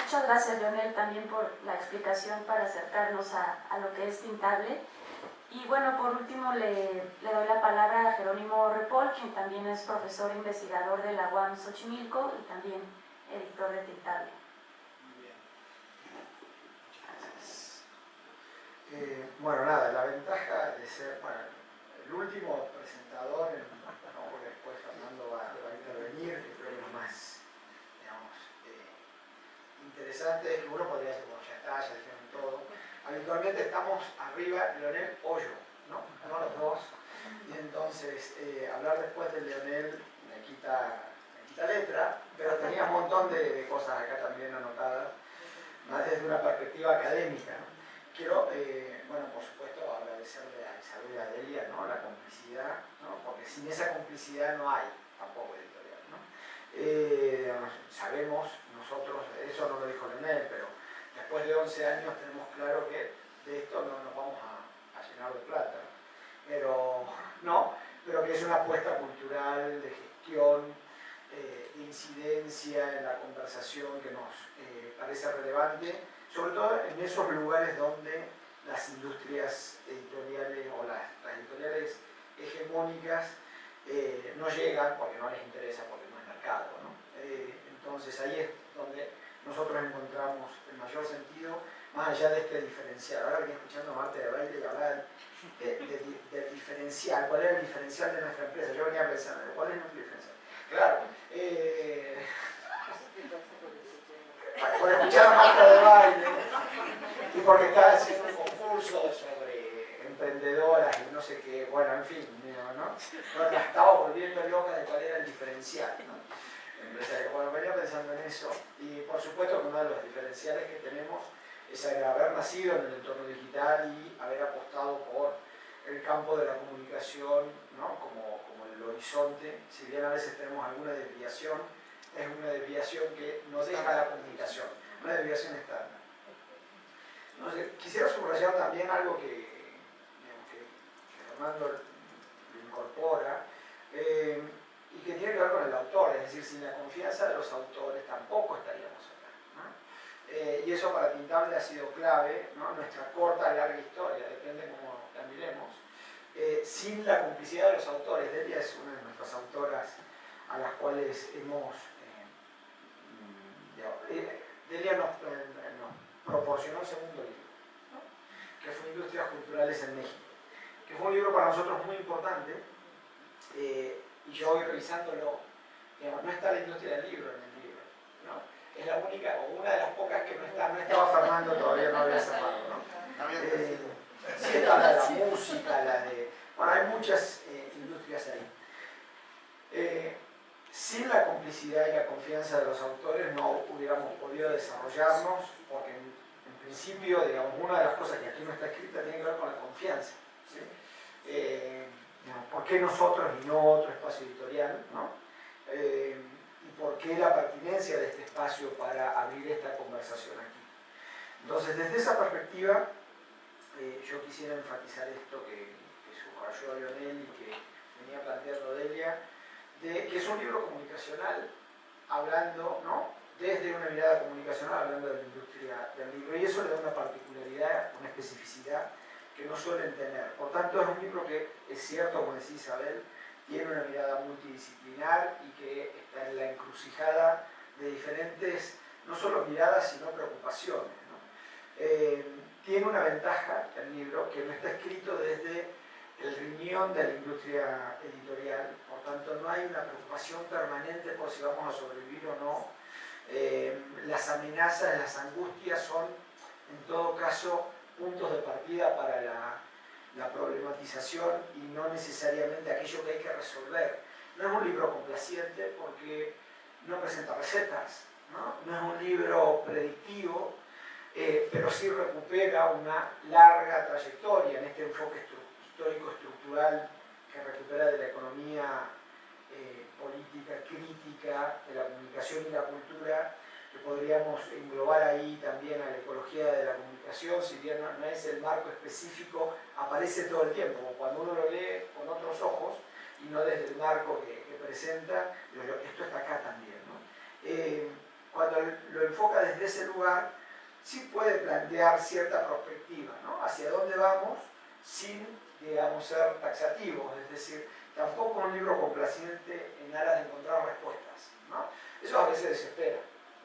Muchas gracias, Leonel, también por la explicación para acercarnos a lo que es Tintable. Y bueno, por último le doy la palabra a Jerónimo Ripoll, quien también es profesor e investigador de la UAM Xochimilco y también editor de Tintable.
Muy bien. Bueno, nada, la ventaja de ser el último presentador, porque
Fernando va a intervenir, que creo que es lo más, digamos, interesante, es que uno podría decir, bueno, ya está, ya dijeron todo. Habitualmente estamos arriba, Leonel o yo, ¿no? No los dos. Y entonces, hablar después de Leonel me quita letra, pero tenía un montón de cosas acá también anotadas, más desde una perspectiva académica, ¿no? Quiero, bueno, por supuesto, agradecerle a Isabel y a Delia, ¿no? La complicidad, ¿no? Porque sin esa complicidad no hay tampoco editorial, ¿no? Sabemos nosotros, eso no lo dijo Leonel, pero después de 11 años tenemos claro que de esto no nos vamos a llenar de plata, pero que es una apuesta cultural, de gestión, de incidencia en la conversación que nos parece relevante, sobre todo en esos lugares donde las industrias editoriales o las editoriales hegemónicas no llegan porque no les interesa, porque no es mercado, ¿no? Entonces ahí es donde nosotros encontramos el mayor sentido, más allá de este diferencial. Ahora venía escuchando a Marta de Baile y hablar del diferencial. ¿Cuál es el diferencial de nuestra empresa? Yo venía pensando, ¿cuál es nuestro diferencial? Claro, por escuchar a Marta de Baile y porque está haciendo un concurso sobre emprendedoras y no sé qué, bueno, en fin, ¿no? La estaba volviendo loca de cuál era el diferencial, ¿no? Bueno, venía pensando en eso y por supuesto que uno de los diferenciales que tenemos es haber nacido en el entorno digital y haber apostado por el campo de la comunicación, ¿no? como el horizonte. Si bien a veces tenemos alguna desviación, es una desviación que no deja la comunicación, una desviación externa. No sé, quisiera subrayar también algo que Fernando lo incorpora, y que tiene que ver con el autor, es decir, sin la confianza de los autores tampoco estaríamos acá, ¿no? Y eso para Tintable ha sido clave, ¿no? Nuestra corta o larga historia, depende cómo la miremos, sin la complicidad de los autores. Delia es una de nuestras autoras a las cuales hemos... Delia nos proporcionó el segundo libro, ¿no? Que fue Industrias Culturales en México, que fue un libro para nosotros muy importante, y yo voy revisándolo, digamos, no está la industria del libro en el libro, ¿no? Es la única, o una de las pocas que no está, no estaba Fernando, todavía no había cerrado, ¿no? Sí está la de la música, la de... Bueno, hay muchas industrias ahí. Sin la complicidad y la confianza de los autores no hubiéramos podido desarrollarnos, porque en principio, digamos, una de las cosas que aquí no está escrita tiene que ver con la confianza, ¿sí? ¿Por qué nosotros y no otro espacio editorial, ¿no? Y por qué la pertinencia de este espacio para abrir esta conversación aquí. Entonces, desde esa perspectiva, yo quisiera enfatizar esto que subrayó Leonel y que venía planteando Delia, de que es un libro comunicacional, hablando, ¿no? Desde una mirada comunicacional, hablando de la industria del libro, y eso le da una particularidad, una especificidad que no suelen tener. Por tanto, es un libro que, es cierto, como decía Isabel, tiene una mirada multidisciplinar y que está en la encrucijada de diferentes, no solo miradas, sino preocupaciones, ¿no? Tiene una ventaja el libro, que no está escrito desde el riñón de la industria editorial, por tanto no hay una preocupación permanente por si vamos a sobrevivir o no. Las amenazas, las angustias son, en todo caso, puntos de partida para la problematización y no necesariamente aquello que hay que resolver. No es un libro complaciente porque no presenta recetas, no es un libro predictivo, pero sí recupera una larga trayectoria en este enfoque histórico-estructural que recupera de la economía política, crítica, de la comunicación y la cultura, que podríamos englobar ahí también a la ecología de la comunicación, si bien no es el marco específico, aparece todo el tiempo, cuando uno lo lee con otros ojos y no desde el marco que presenta, esto está acá también, ¿no? Cuando lo enfoca desde ese lugar, sí puede plantear cierta perspectiva, ¿no? Hacia dónde vamos sin, digamos, ser taxativos, es decir, tampoco un libro complaciente en aras de encontrar respuestas, ¿no? Eso a veces desespera,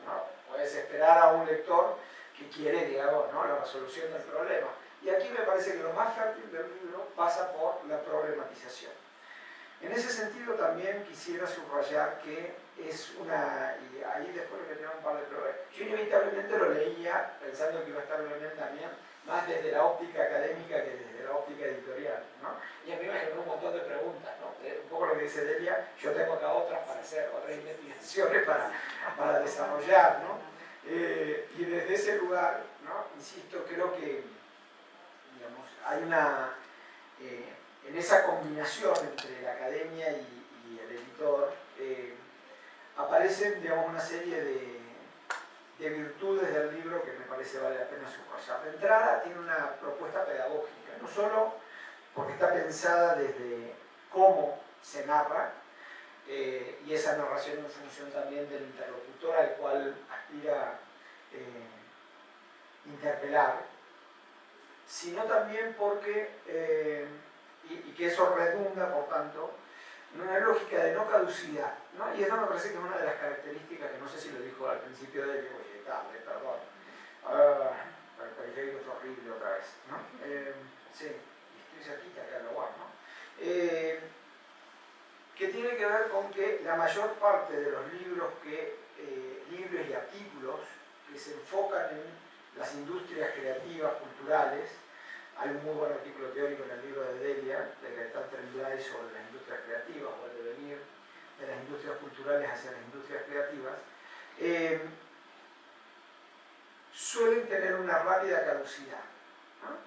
¿no? Puede desesperar a un lector que quiere, digamos, ¿no? La resolución del problema. Y aquí me parece que lo más fértil del libro pasa por la problematización.
En ese sentido también quisiera subrayar que es una, y ahí después le tengo un par de pruebas, yo inevitablemente lo leía pensando que iba a estar bien también, más desde la óptica académica que desde la óptica editorial, ¿no? Y a mí me generó un montón de preguntas, ¿no? Un poco lo que dice Delia, yo tengo acá otras para hacer, otras investigaciones para desarrollar, ¿no? Y desde ese lugar, ¿no? Insisto, creo que, digamos, hay una... en esa combinación entre la academia y el editor, aparecen, digamos, una serie de virtudes del libro que me parece vale la pena subrayar. De entrada, tiene una propuesta pedagógica, no solo porque está pensada desde cómo se narra, y esa narración en función también del interlocutor al cual aspira interpelar, sino también porque, y que eso redunda, por tanto, en una lógica de no caducidad, ¿no? Y esto me parece que es una de las características que no sé si lo dijo al principio de que, oye, tarde, perdón, el periférico es horrible otra vez, ¿no? Sí, estoy cerquita acá, lo guardo, ¿no? Que tiene que ver con que la mayor parte de los libros libros y artículos que se enfocan en las industrias creativas, culturales. Hay un muy buen artículo teórico en el libro de Delia, de Gaetan Tremblay, sobre las industrias creativas o el devenir de las industrias culturales hacia las industrias creativas. Suelen tener una rápida caducidad, ¿no?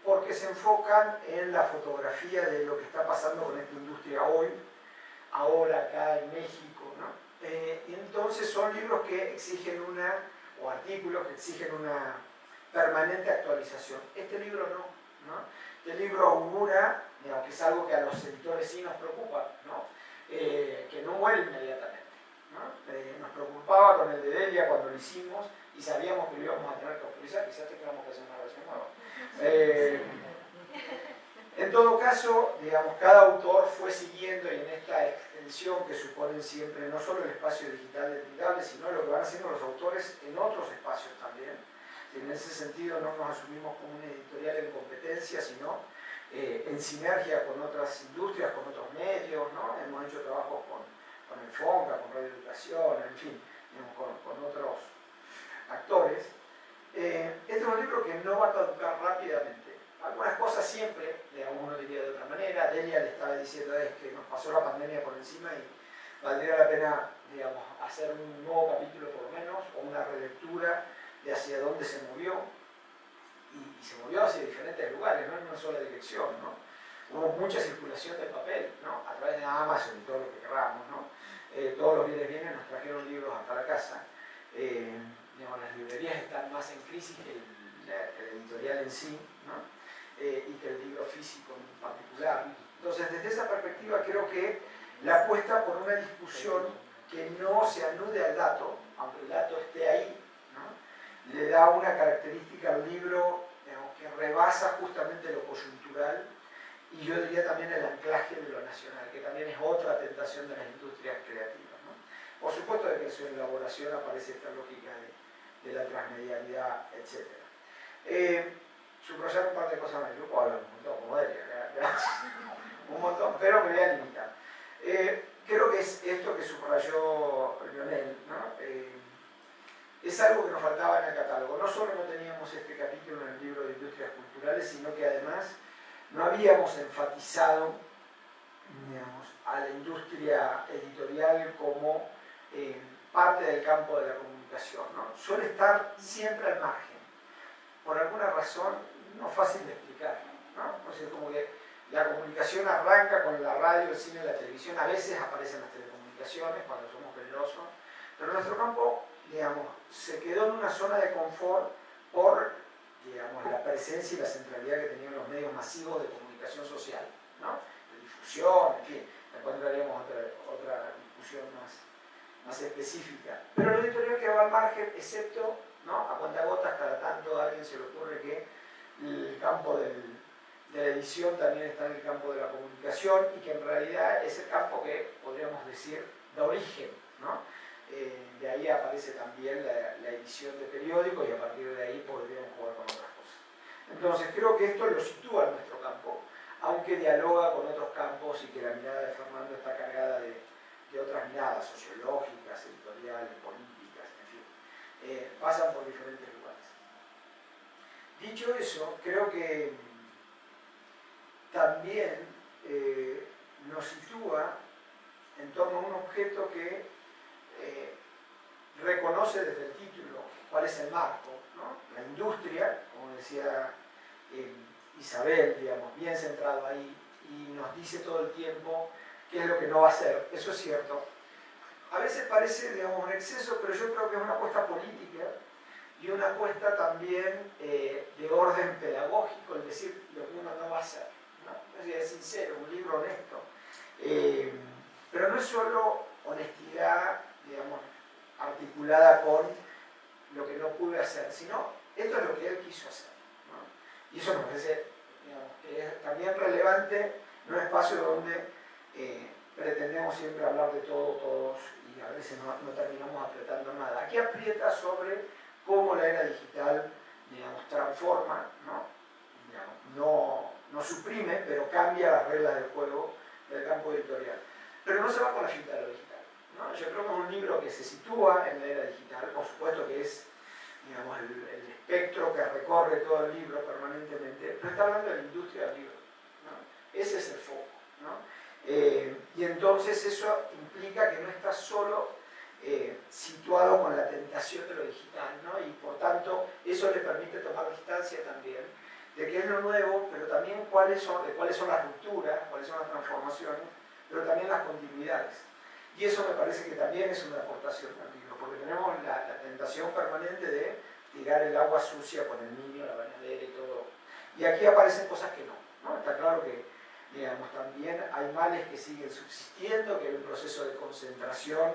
Porque se enfocan en la fotografía de lo que está pasando con esta industria hoy, ahora acá en México, ¿no? Y entonces son libros que exigen o artículos que exigen una permanente actualización. Este libro no. Este libro augura, digamos, que es algo que a los editores sí nos preocupa, ¿no? Que no muere inmediatamente, ¿no? Nos preocupaba con el de Delia cuando lo hicimos y sabíamos que lo íbamos a tener que actualizar, quizás tengamos que hacer una versión nueva. En todo caso, digamos, cada autor fue siguiendo, y en esta extensión que suponen siempre no solo el espacio digital de Editable, sino lo que van haciendo los autores en otros espacios también. En ese sentido no nos asumimos como una editorial en competencia, sino en sinergia con otras industrias, con otros medios, ¿no? Hemos hecho trabajos con el FONCA, con Radio Educación, en fin, digamos, con otros actores. Este es un libro que no va a caducar rápidamente. Algunas cosas siempre, digamos, uno diría de otra manera. Delia le estaba diciendo que nos pasó la pandemia por encima y valdría la pena, digamos, hacer un nuevo capítulo por lo menos, o una relectura de hacia dónde se movió, y se movió hacia diferentes lugares, no en una sola dirección, ¿no? Hubo mucha circulación del papel, ¿no? A través de Amazon y todo lo que queramos, ¿no? Todos los bienes nos trajeron libros hasta la casa. Digamos, las librerías están más en crisis que el editorial en sí, ¿no? Y que el libro físico en particular. Entonces, desde esa perspectiva, creo que la apuesta por una discusión que no se anude al dato, aunque el dato esté ahí, ¿no? Le da una característica al libro, digamos, que rebasa justamente lo coyuntural y yo diría también el anclaje de lo nacional, que también es otra tentación de las industrias creativas, ¿no? Por supuesto de que en su elaboración aparece esta lógica de la transmedialidad, etc. Subrayar un par de cosas más. Yo puedo hablar un montón, como Delia, un montón, pero me voy a limitar. Creo que es esto que subrayó Lionel, ¿no? Es algo que nos faltaba en el catálogo. No solo no teníamos este capítulo en el libro de Industrias Culturales, sino que además no habíamos enfatizado, digamos, a la industria editorial como parte del campo de la comunicación, ¿no? Suele estar siempre al margen, por alguna razón no fácil de explicar, ¿no? O sea, como que la comunicación arranca con la radio, el cine, la televisión, a veces aparecen las telecomunicaciones cuando somos peligrosos, pero nuestro campo, digamos, se quedó en una zona de confort por, digamos, la presencia y la centralidad que tenían los medios masivos de comunicación social, ¿no? De difusión, en fin, encontraríamos otra discusión más específica. Pero lo editorial quedó al margen, excepto, ¿no? A cuentagotas, cada tanto a alguien se le ocurre que el campo de la edición también está en el campo de la comunicación y que en realidad es el campo que podríamos decir da origen, ¿no? De ahí aparece también la edición de periódicos y a partir de ahí podríamos jugar con otras cosas. Entonces creo que esto lo sitúa en nuestro campo, aunque dialoga con otros campos y que la mirada de Fernando está cargada de otras miradas sociológicas, editoriales, políticas, en fin, pasan por diferentes lugares. Dicho eso, creo que también nos sitúa en torno a un objeto que reconoce desde el título cuál es el marco, ¿no? La industria, como decía Isabel, digamos, bien centrado ahí, y nos dice todo el tiempo qué es lo que no va a hacer. Eso es cierto. A veces parece, digamos, un exceso, pero yo creo que es una apuesta política y una apuesta también de orden pedagógico, el decir lo que uno no va a hacer, ¿no? Es sincero, un libro honesto. Pero no es solo honestidad, digamos, articulada con lo que no pude hacer, sino esto es lo que él quiso hacer, ¿no? Y eso me parece, digamos, que es también relevante en un espacio donde pretendemos siempre hablar de todo, todos, y a veces no terminamos apretando nada. Aquí aprieta sobre cómo la era digital, digamos, transforma, ¿no? Digamos, no suprime, pero cambia las reglas del juego del campo editorial. Pero no se va con la finta de lo digital, ¿no? Yo creo que es un libro que se sitúa en la era digital, por supuesto que es, digamos, el espectro que recorre todo el libro permanentemente, pero está hablando de la industria del libro, ¿no? Ese es el foco, ¿no? Y entonces eso implica que no está solo situado con la tentación de lo digital, ¿no? Y por tanto eso le permite tomar distancia también de qué es lo nuevo, pero también de cuáles son las rupturas, cuáles son las transformaciones, pero también las continuidades. Y eso me parece que también es una aportación al libro, porque tenemos la tentación permanente de tirar el agua sucia con el niño, la bañadera y todo. Y aquí aparecen cosas que no. Está claro que, digamos, también hay males que siguen subsistiendo, que hay un proceso de concentración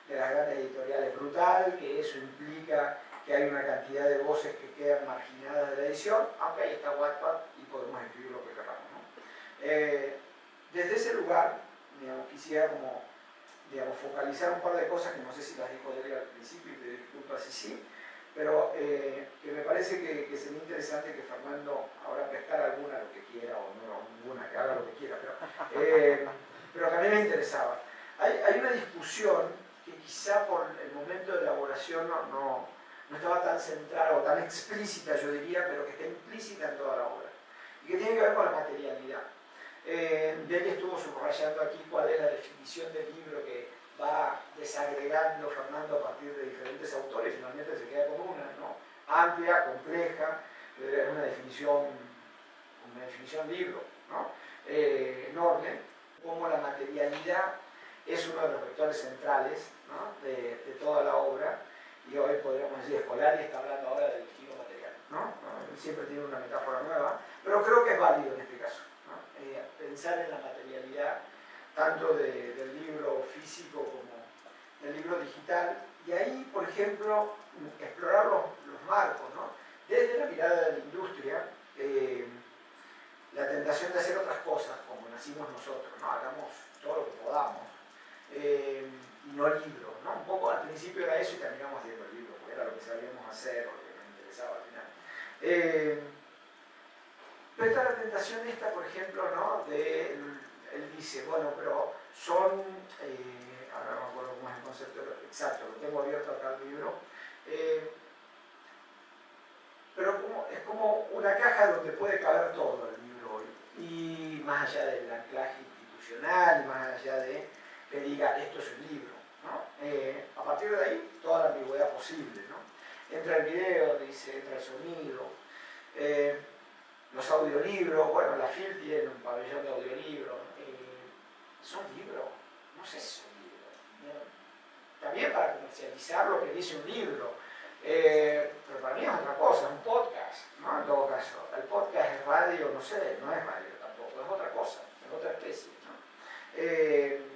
de las grandes editoriales brutal, que eso implica que hay una cantidad de voces que quedan marginadas de la edición, aunque ahí está Wattpad y podemos escribir lo que queramos, ¿no? Desde ese lugar, digamos, quisiera como, digamos, focalizar un par de cosas que no sé si las dijo Delia al principio y te disculpa si sí, pero que me parece que sería interesante que Fernando ahora pescara alguna, lo que quiera, o no ninguna, que haga lo que quiera, pero que a mí me interesaba. Hay una discusión que quizá por el momento de elaboración no estaba tan centrada o tan explícita, yo diría, pero que está implícita en toda la obra, y que tiene que ver con la materialidad. Delia estuvo subrayando aquí cuál es la definición del libro que va desagregando Fernando a partir de diferentes autores, finalmente se queda con una, ¿no? Amplia, compleja, es una definición libro, ¿no? Enorme, como la materialidad es uno de los vectores centrales, ¿no? de toda la obra, y hoy podríamos decir Scolari está hablando ahora del destino material, ¿no? Él siempre tiene una metáfora nueva, pero creo que es válido en este caso, ¿no? Pensar en la materialidad tanto del libro físico como del libro digital, y ahí, por ejemplo, explorar los marcos, ¿no? Desde la mirada de la industria, la tentación de hacer otras cosas, como nacimos nosotros, ¿no? Hagamos todo lo que podamos, y no libro, ¿no? Un poco al principio era eso y terminamos haciendo el libro, porque era lo que sabíamos hacer o lo que nos interesaba al final. Pero está la tentación esta, por ejemplo, ¿no? Él dice, bueno, pero son, ahora no me acuerdo cómo es el concepto exacto, lo tengo abierto acá el libro, pero es como una caja donde puede caber todo el libro hoy, y más allá del anclaje institucional, y más allá de que diga esto es un libro, ¿no? A partir de ahí, toda la ambigüedad posible, ¿no? Entra el video, dice, entra el sonido, los audiolibros, bueno, la FIL tiene un pabellón de audiolibros, ¿son libros? No sé si son libros. También para comercializar lo que dice un libro, pero para mí es otra cosa, es un podcast, ¿no? En todo caso, el podcast es radio, no sé, no es radio tampoco, es otra cosa, es otra especie, ¿no?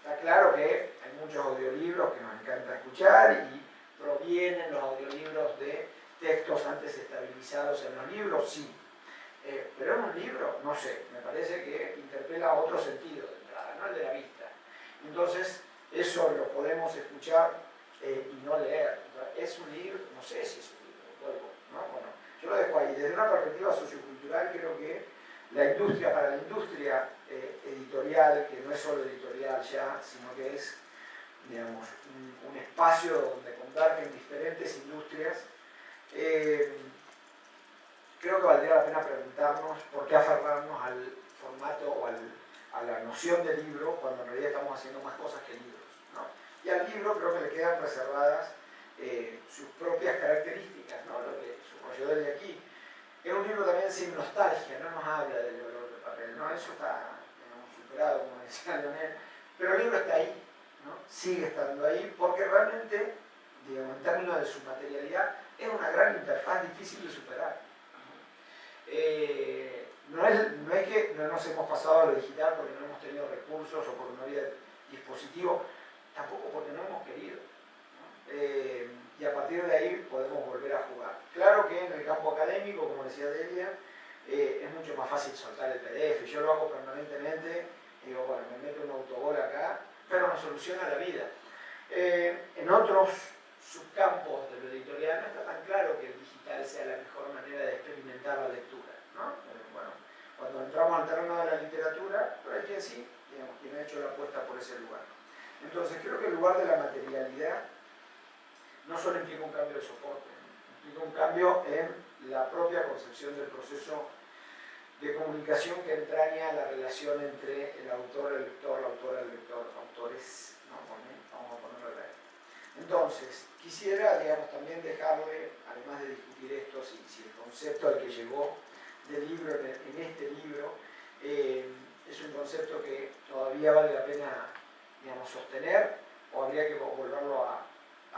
Está claro que hay muchos audiolibros que nos encanta escuchar y provienen los audiolibros de textos antes estabilizados en los libros, sí. Pero en un libro, no sé, me parece que interpela otro sentido de entrada, no el de la vista. Entonces, eso lo podemos escuchar y no leer. ¿Es un libro? No sé si es un libro, vuelvo, ¿no? Bueno, yo lo dejo ahí. Desde una perspectiva sociocultural creo que la industria para la industria editorial, que no es solo editorial ya, sino que es, digamos, un espacio donde convergen diferentes industrias. Creo que valdría la pena preguntarnos por qué aferrarnos al formato o a la noción de libro cuando en realidad estamos haciendo más cosas que libros, ¿no? Y al libro creo que le quedan reservadas sus propias características, ¿no? Lo que subrayó desde aquí. Es un libro también sin nostalgia, no nos habla del olor de papel, ¿no? Eso está, digamos, superado, como decía Leonel, pero el libro está ahí, ¿no? Sigue estando ahí porque realmente, digamos, en términos de su materialidad, es una gran interfaz difícil de superar. No es que no nos hemos pasado a lo digital porque no hemos tenido recursos o porque no había dispositivo, tampoco porque no hemos querido, ¿no? Y a partir de ahí podemos volver a jugar. Claro que en el campo académico, como decía Delia, es mucho más fácil soltar el PDF. Yo lo hago permanentemente, digo, bueno, me meto un autogol acá, pero nos soluciona la vida. En otros subcampos de lo editorial no está tan claro que el digital sea la mejor manera de experimentar la lectura, ¿no? Bueno, cuando entramos al terreno de la literatura, pero hay quien sí, digamos, quien ha hecho la apuesta por ese lugar. Entonces creo que el lugar de la materialidad no solo implica un cambio de soporte, implica un cambio en la propia concepción del proceso de comunicación que entraña la relación entre el autor, el lector, la autora, el lector, autores, ¿no? Vamos a ponerlo de ahí. Entonces, quisiera, digamos, también dejarle, además de discutir esto, si el concepto al que llegó del libro, en este libro, es un concepto que todavía vale la pena, digamos, sostener, o habría que volverlo a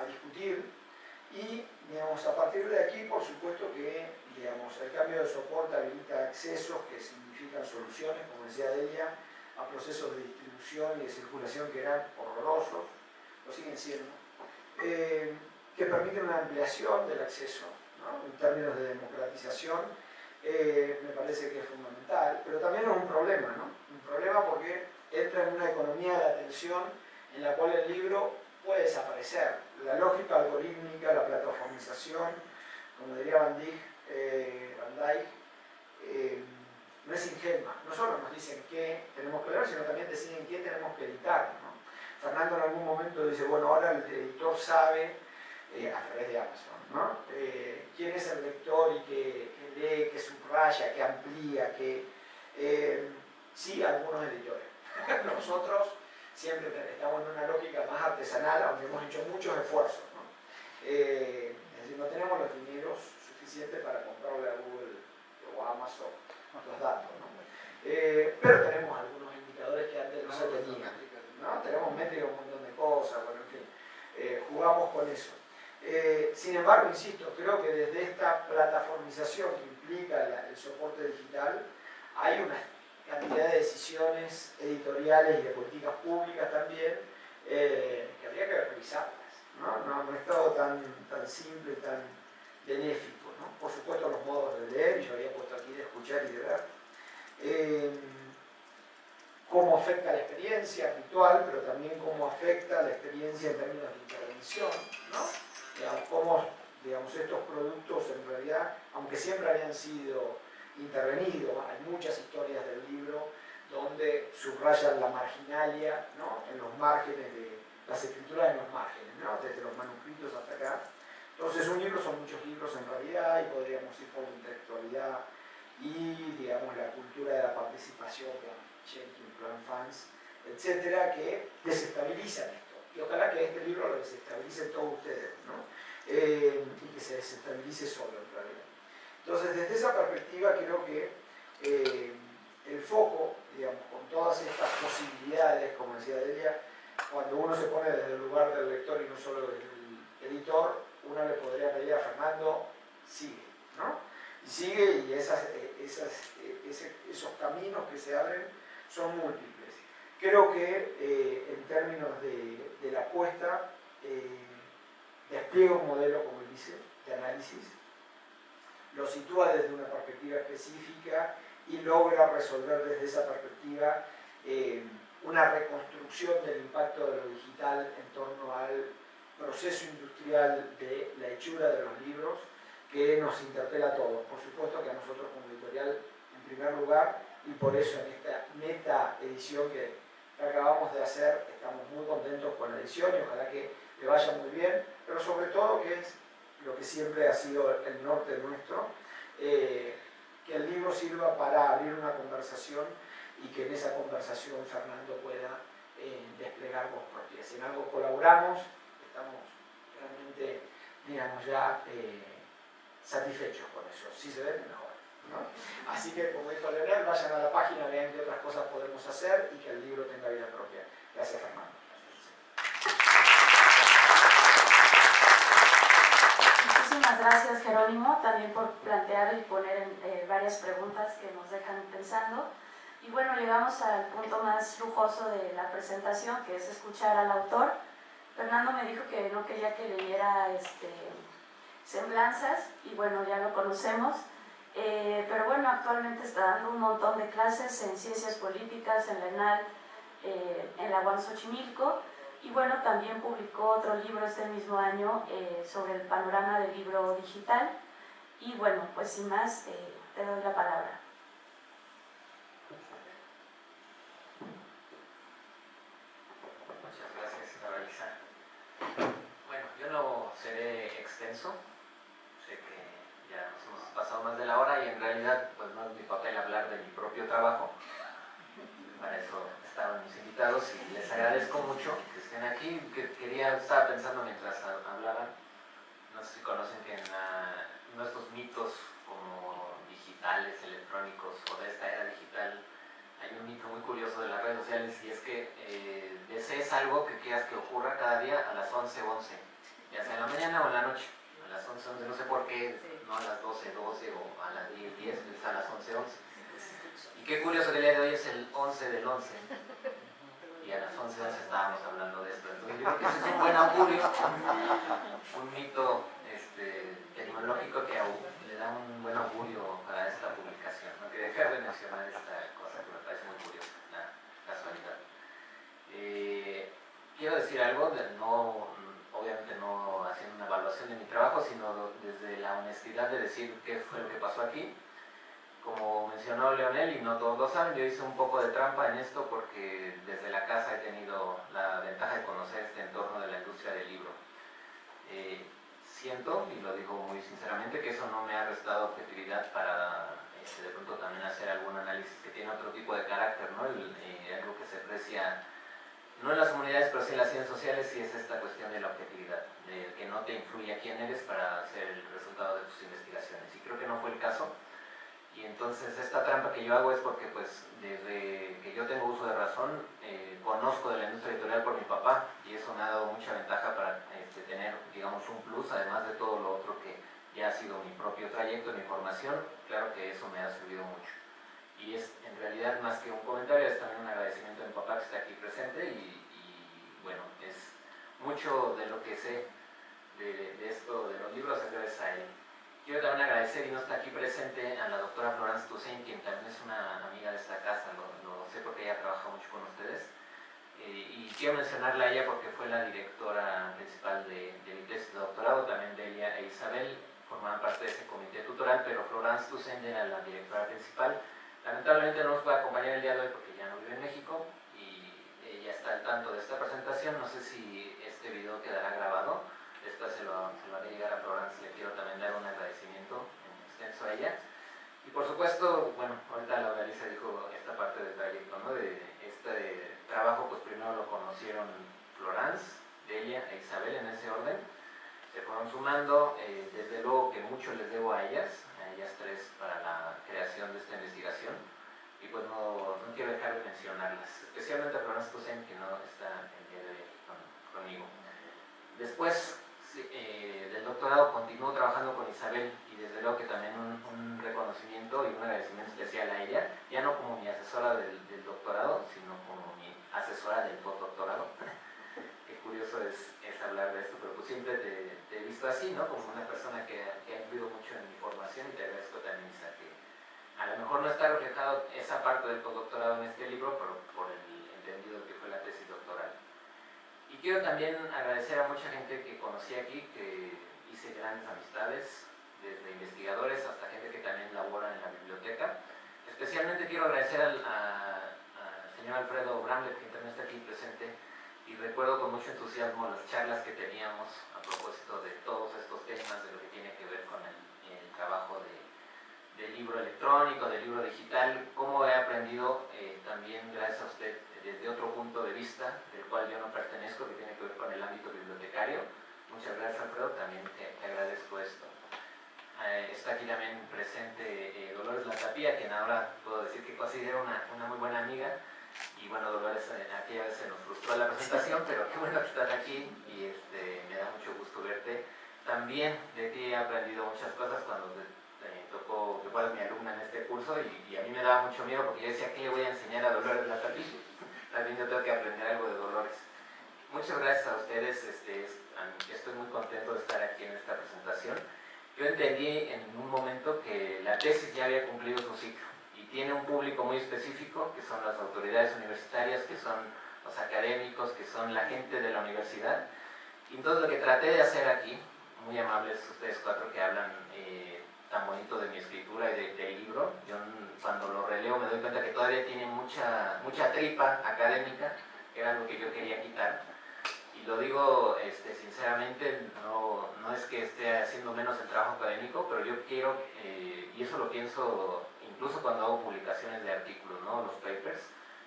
discutir. Y, digamos, a partir de aquí, por supuesto que, digamos, el cambio de soporte habilita accesos que significan soluciones, como decía Delia, a procesos de distribución y de circulación que eran horrorosos, lo siguen siendo, que permiten una ampliación del acceso, ¿no? En términos de democratización, me parece que es fundamental, pero también es un problema, ¿no? Un problema porque entra en una economía de la atención en la cual el libro puede desaparecer. La lógica algorítmica, la plataformización, como diría Van Dijk, no es ingenua. No solo nos dicen qué tenemos que leer, sino también deciden qué tenemos que editar, ¿no? Fernando en algún momento dice, bueno, ahora el editor sabe, a través de Amazon, ¿no? Quién es el lector y que lee, que subraya, que amplía, que... sí, algunos editores. Nosotros siempre estamos en una lógica más artesanal, aunque hemos hecho muchos esfuerzos, ¿no? Es decir, no tenemos los dineros suficientes para comprarle a Google o a Amazon los datos, ¿no? Pero tenemos algunos indicadores que antes no se tenían, ¿no? Tenemos métricas, un montón de cosas, bueno, en fin, jugamos con eso. Sin embargo, insisto, creo que desde esta plataformización que implica el soporte digital, hay una cantidad de decisiones editoriales y de políticas públicas también que habría que revisarlas, ¿no? No ha estado tan simple, tan benéfico, ¿no? Por supuesto los modos de leer, yo había puesto aquí de escuchar y de ver, cómo afecta la experiencia ritual, pero también cómo afecta la experiencia en términos de intervención, ¿no? Digamos, cómo, digamos, estos productos en realidad, aunque siempre habían sido intervenidos, hay muchas historias del libro donde subrayan la marginalia, ¿no? En los márgenes de las escrituras, en los márgenes, ¿no? Desde los manuscritos hasta acá. Entonces un libro son muchos libros en realidad y podríamos ir por la intelectualidad y, digamos, la cultura de la participación, plan Jenkins, plan Fans, etcétera, que desestabilizan esto. Y ojalá que este libro lo desestabilice todos ustedes, ¿no? Y que se desestabilice solo en realidad. Entonces, desde esa perspectiva creo que el foco, digamos, con todas estas posibilidades, como decía Delia, cuando uno se pone desde el lugar del lector y no solo desde el editor, uno le podría pedir a Fernando, sigue, ¿no? Y sigue, y esos caminos que se abren son múltiples. Creo que en términos de la apuesta, despliega un modelo, como él dice, de análisis, lo sitúa desde una perspectiva específica y logra resolver desde esa perspectiva una reconstrucción del impacto de lo digital en torno al proceso industrial de la hechura de los libros que nos interpela a todos. Por supuesto que a nosotros como editorial, en primer primer lugar, y por eso en esta meta edición que acabamos de hacer estamos muy contentos con la edición y ojalá que le vaya muy bien, pero sobre todo, que es lo que siempre ha sido el norte nuestro, que el libro sirva para abrir una conversación y que en esa conversación Fernando pueda desplegar voz propia. Si en algo colaboramos, estamos realmente, digamos, ya satisfechos con eso. Si se ve, mejor, ¿no? Así que, como dijo Leonel, vayan a la página, vean qué otras cosas podemos hacer y que el libro tenga vida propia. Gracias, Fernando.
Muchísimas gracias, Jerónimo, también por plantear y poner varias preguntas que nos dejan pensando. Y bueno, llegamos al punto más lujoso de la presentación, que es escuchar al autor. Fernando me dijo que no quería que leyera semblanzas, y bueno, ya lo conocemos. Pero bueno, actualmente está dando un montón de clases en Ciencias Políticas, en la ENAL, en la UAM Xochimilco. Y bueno, también publicó otro libro este mismo año sobre el panorama del libro digital. Y bueno, pues sin más, te doy la palabra.
Muchas gracias, señora Elisa. Bueno, yo no seré extenso. Sé que ya nos hemos pasado más de la hora y en realidad pues no es mi papel hablar de mi propio trabajo. Para eso estaban mis invitados y les agradezco mucho que estén aquí. Estaba pensando mientras hablaban, no sé si conocen que en nuestros mitos como digitales, electrónicos o de esta era digital, hay un mito muy curioso de las redes sociales, y es que desees algo que quieras que ocurra cada día a las 11:11, ya sea en la mañana o en la noche. A las 11:11, no sé por qué, no a las 12:12 o a las 10:10, es a las 11:11. Y qué curioso que el día de hoy es el 11 del 11. Y a las 11:11 estábamos hablando de esto. Entonces yo creo que ese es un buen augurio, un mito tecnológico que le da un buen augurio para esta publicación. No quería dejar de mencionar esta cosa que me parece muy curiosa, la casualidad. Quiero decir algo, obviamente no haciendo una evaluación de mi trabajo, sino desde la honestidad de decir qué fue lo que pasó aquí. Como mencionó Leonel, y no todos lo saben, yo hice un poco de trampa en esto porque desde la casa he tenido la ventaja de conocer este entorno de la industria del libro. Siento, y lo digo muy sinceramente, que eso no me ha restado objetividad para de pronto también hacer algún análisis que tiene otro tipo de carácter, ¿no? Algo que se aprecia, no en las comunidades, pero sí en las ciencias sociales, y es esta cuestión de la objetividad, de que no te influya quién eres para hacer el resultado de tus investigaciones. Y creo que no fue el caso. Y entonces esta trampa que yo hago es porque pues desde que yo tengo uso de razón conozco de la industria editorial por mi papá, y eso me ha dado mucha ventaja para tener, digamos, un plus, además de todo lo otro que ya ha sido mi propio trayecto, mi formación. Claro que eso me ha servido mucho. Y es en realidad más que un comentario, es también un agradecimiento a mi papá que está aquí presente, y bueno, es mucho de lo que sé de esto, de los libros, es gracias a él. Quiero también agradecer, y no está aquí presente, a la doctora Florence Toussaint, quien también es una amiga de esta casa, lo sé porque ella trabaja mucho con ustedes. Y quiero mencionarla a ella porque fue la directora principal de mi tesis de doctorado. También Delia e Isabel formaban parte de ese comité tutoral, pero Florence Toussaint era la directora principal. Lamentablemente no nos puede acompañar el día de hoy porque ya no vive en México, y ella está al tanto de esta presentación. No sé si este video quedará grabado. Después se lo haré llegar a Florence. Le quiero también dar un agradecimiento en extenso a ella. Y por supuesto, bueno, ahorita la Elisa dijo esta parte del trayecto, ¿no? De este trabajo, pues primero lo conocieron Florence, Delia e Isabel, en ese orden. Se fueron sumando, desde luego que mucho les debo a ellas tres, para la creación de esta investigación. Y pues no quiero dejar de mencionarlas, especialmente a Florence Toussaint, que no está el día de hoy conmigo. Después del doctorado continuó trabajando con Isabel, y desde luego que también un reconocimiento y un agradecimiento especial a ella, ya no como mi asesora del doctorado, sino como mi asesora del postdoctorado. Qué curioso es hablar de esto, pero pues siempre te he visto así, ¿no? Como una persona que ha influido mucho en mi formación, y te agradezco también, Isa, que a lo mejor no está reflejado esa parte del postdoctorado en este libro, pero por el entendido que fue la tesis doctoral. Y quiero también agradecer a mucha gente que conocí aquí, que hice grandes amistades, desde investigadores hasta gente que también labora en la biblioteca, especialmente finalmente quiero agradecer al señor Alfredo Bramlett, que también está aquí presente, y recuerdo con mucho entusiasmo las charlas que teníamos a propósito de todos estos temas, de lo que tiene que ver con el trabajo del libro electrónico, del libro digital, cómo he aprendido también gracias a usted desde otro punto de vista, del cual yo no pertenezco, que tiene que ver con el ámbito bibliotecario. Muchas gracias, Alfredo, también te agradezco esto. Está aquí también presente Dolores Latapía, quien ahora puedo decir que considero una muy buena amiga. Y bueno, Dolores, aquella vez se nos frustró la presentación, pero qué bueno que estás aquí y me da mucho gusto verte. También de ti he aprendido muchas cosas cuando te tocó que fueras mi alumna en este curso y a mí me daba mucho miedo porque yo decía, ¿qué le voy a enseñar a Dolores Latapía? También yo tengo que aprender algo de Dolores. Muchas gracias a ustedes, estoy muy contento de estar aquí en esta presentación. Yo entendí en un momento que la tesis ya había cumplido su ciclo y tiene un público muy específico, que son las autoridades universitarias, que son los académicos, que son la gente de la universidad. Y entonces lo que traté de hacer aquí, muy amables ustedes cuatro que hablan tan bonito de mi escritura y del libro, yo cuando lo releo me doy cuenta que todavía tiene mucha tripa académica, que era lo que yo quería quitar. Y lo digo sinceramente, no es que esté haciendo menos el trabajo académico, pero yo quiero, y eso lo pienso incluso cuando hago publicaciones de artículos, ¿no? Los papers,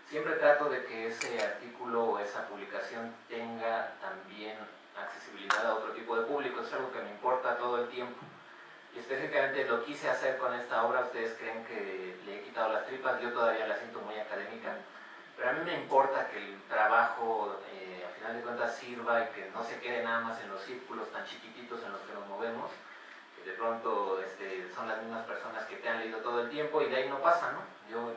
siempre trato de que ese artículo o esa publicación tenga también accesibilidad a otro tipo de público. Es algo que me importa todo el tiempo. Y específicamente lo quise hacer con esta obra. Ustedes creen que le he quitado las tripas, yo todavía la siento muy académica. Pero a mí me importa que el trabajo, al final de cuentas, sirva y que no se quede nada más en los círculos tan chiquititos en los que nos movemos, que de pronto son las mismas personas que te han leído todo el tiempo y de ahí no pasa, ¿no?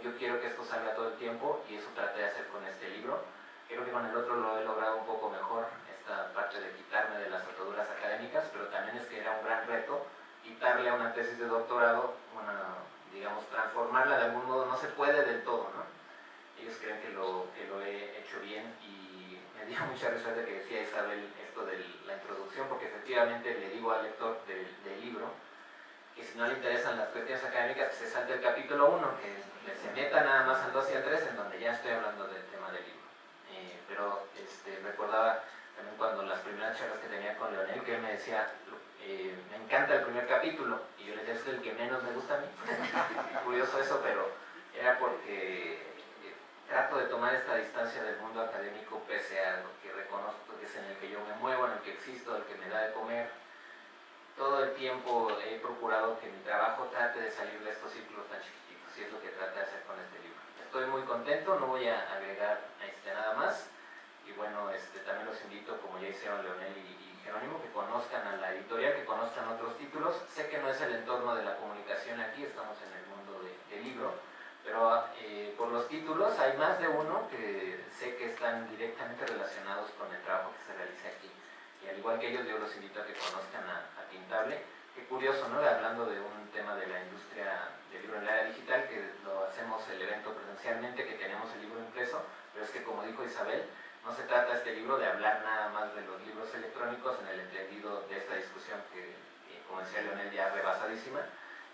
Yo quiero que esto salga todo el tiempo y eso traté de hacer con este libro. Creo que con el otro lo he logrado un poco mejor, esta parte de quitarme de las ataduras académicas, pero también es que era un gran reto quitarle a una tesis de doctorado, digamos, transformarla de algún modo, no se puede del todo, ¿no? Ellos creen que lo he hecho bien y me dio mucha risa de que decía Isabel esto de la introducción, porque efectivamente le digo al lector del libro que si no le interesan las cuestiones académicas que se salte el capítulo 1, que se meta nada más al 2 y al 3 en donde ya estoy hablando del tema del libro. Pero recordaba también cuando las primeras charlas que tenía con Leonel, que él me decía, me encanta el primer capítulo, y yo le decía, es el que menos me gusta a mí. Curioso eso, pero era porque trato de tomar esta distancia del mundo académico pese a lo que reconozco que es en el que yo me muevo, en el que existo, el que me da de comer. Todo el tiempo he procurado que mi trabajo trate de salir de estos círculos tan chiquititos y es lo que traté de hacer con este libro. Estoy muy contento, no voy a agregar nada más y bueno, también los invito, como ya hicieron Leonel y Jerónimo, que conozcan a la editorial, que conozcan otros títulos. Sé que no es el entorno de la comunicación aquí, estamos en el mundo del libro, pero por los títulos hay más de uno que sé que están directamente relacionados con el trabajo que se realiza aquí. Y al igual que ellos, yo los invito a que conozcan a Tintable. Qué curioso, ¿no? Hablando de un tema de la industria del libro en la era digital, que lo hacemos el evento presencialmente, que tenemos el libro impreso, pero es que como dijo Isabel, no se trata este libro de hablar nada más de los libros electrónicos en el entendido de esta discusión que, como decía Leonel, ya rebasadísima.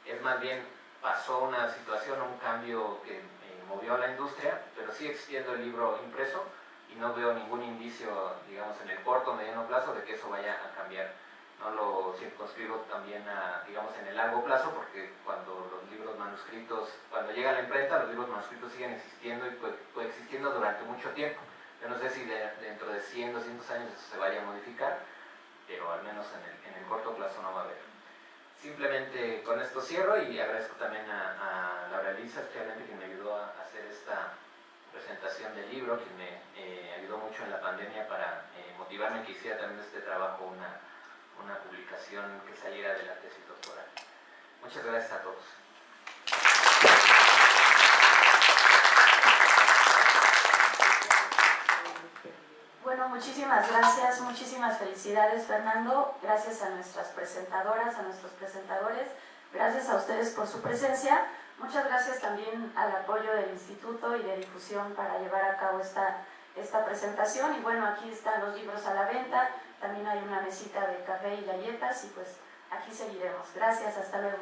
Es más bien, pasó una situación, un cambio que movió a la industria, pero sigue existiendo el libro impreso y no veo ningún indicio, digamos, en el corto o mediano plazo de que eso vaya a cambiar. No lo circunscribo también digamos, en el largo plazo, porque cuando los libros manuscritos, cuando llega a la imprenta, los libros manuscritos siguen existiendo y coexistiendo durante mucho tiempo. Yo no sé si dentro de 100, 200 años eso se vaya a modificar, pero al menos en el corto plazo no va a haber. Simplemente con esto cierro y agradezco también a Laura Elisa, especialmente, que me ayudó a hacer esta presentación del libro, que me ayudó mucho en la pandemia para motivarme que hiciera también este trabajo, una publicación que saliera de la tesis doctoral. Muchas gracias a todos.
Bueno, muchísimas gracias, muchísimas felicidades, Fernando. Gracias a nuestras presentadoras, a nuestros presentadores. Gracias a ustedes por su presencia. Muchas gracias también al apoyo del Instituto y de Difusión para llevar a cabo esta presentación. Y bueno, aquí están los libros a la venta. También hay una mesita de café y galletas y pues aquí seguiremos. Gracias, hasta luego.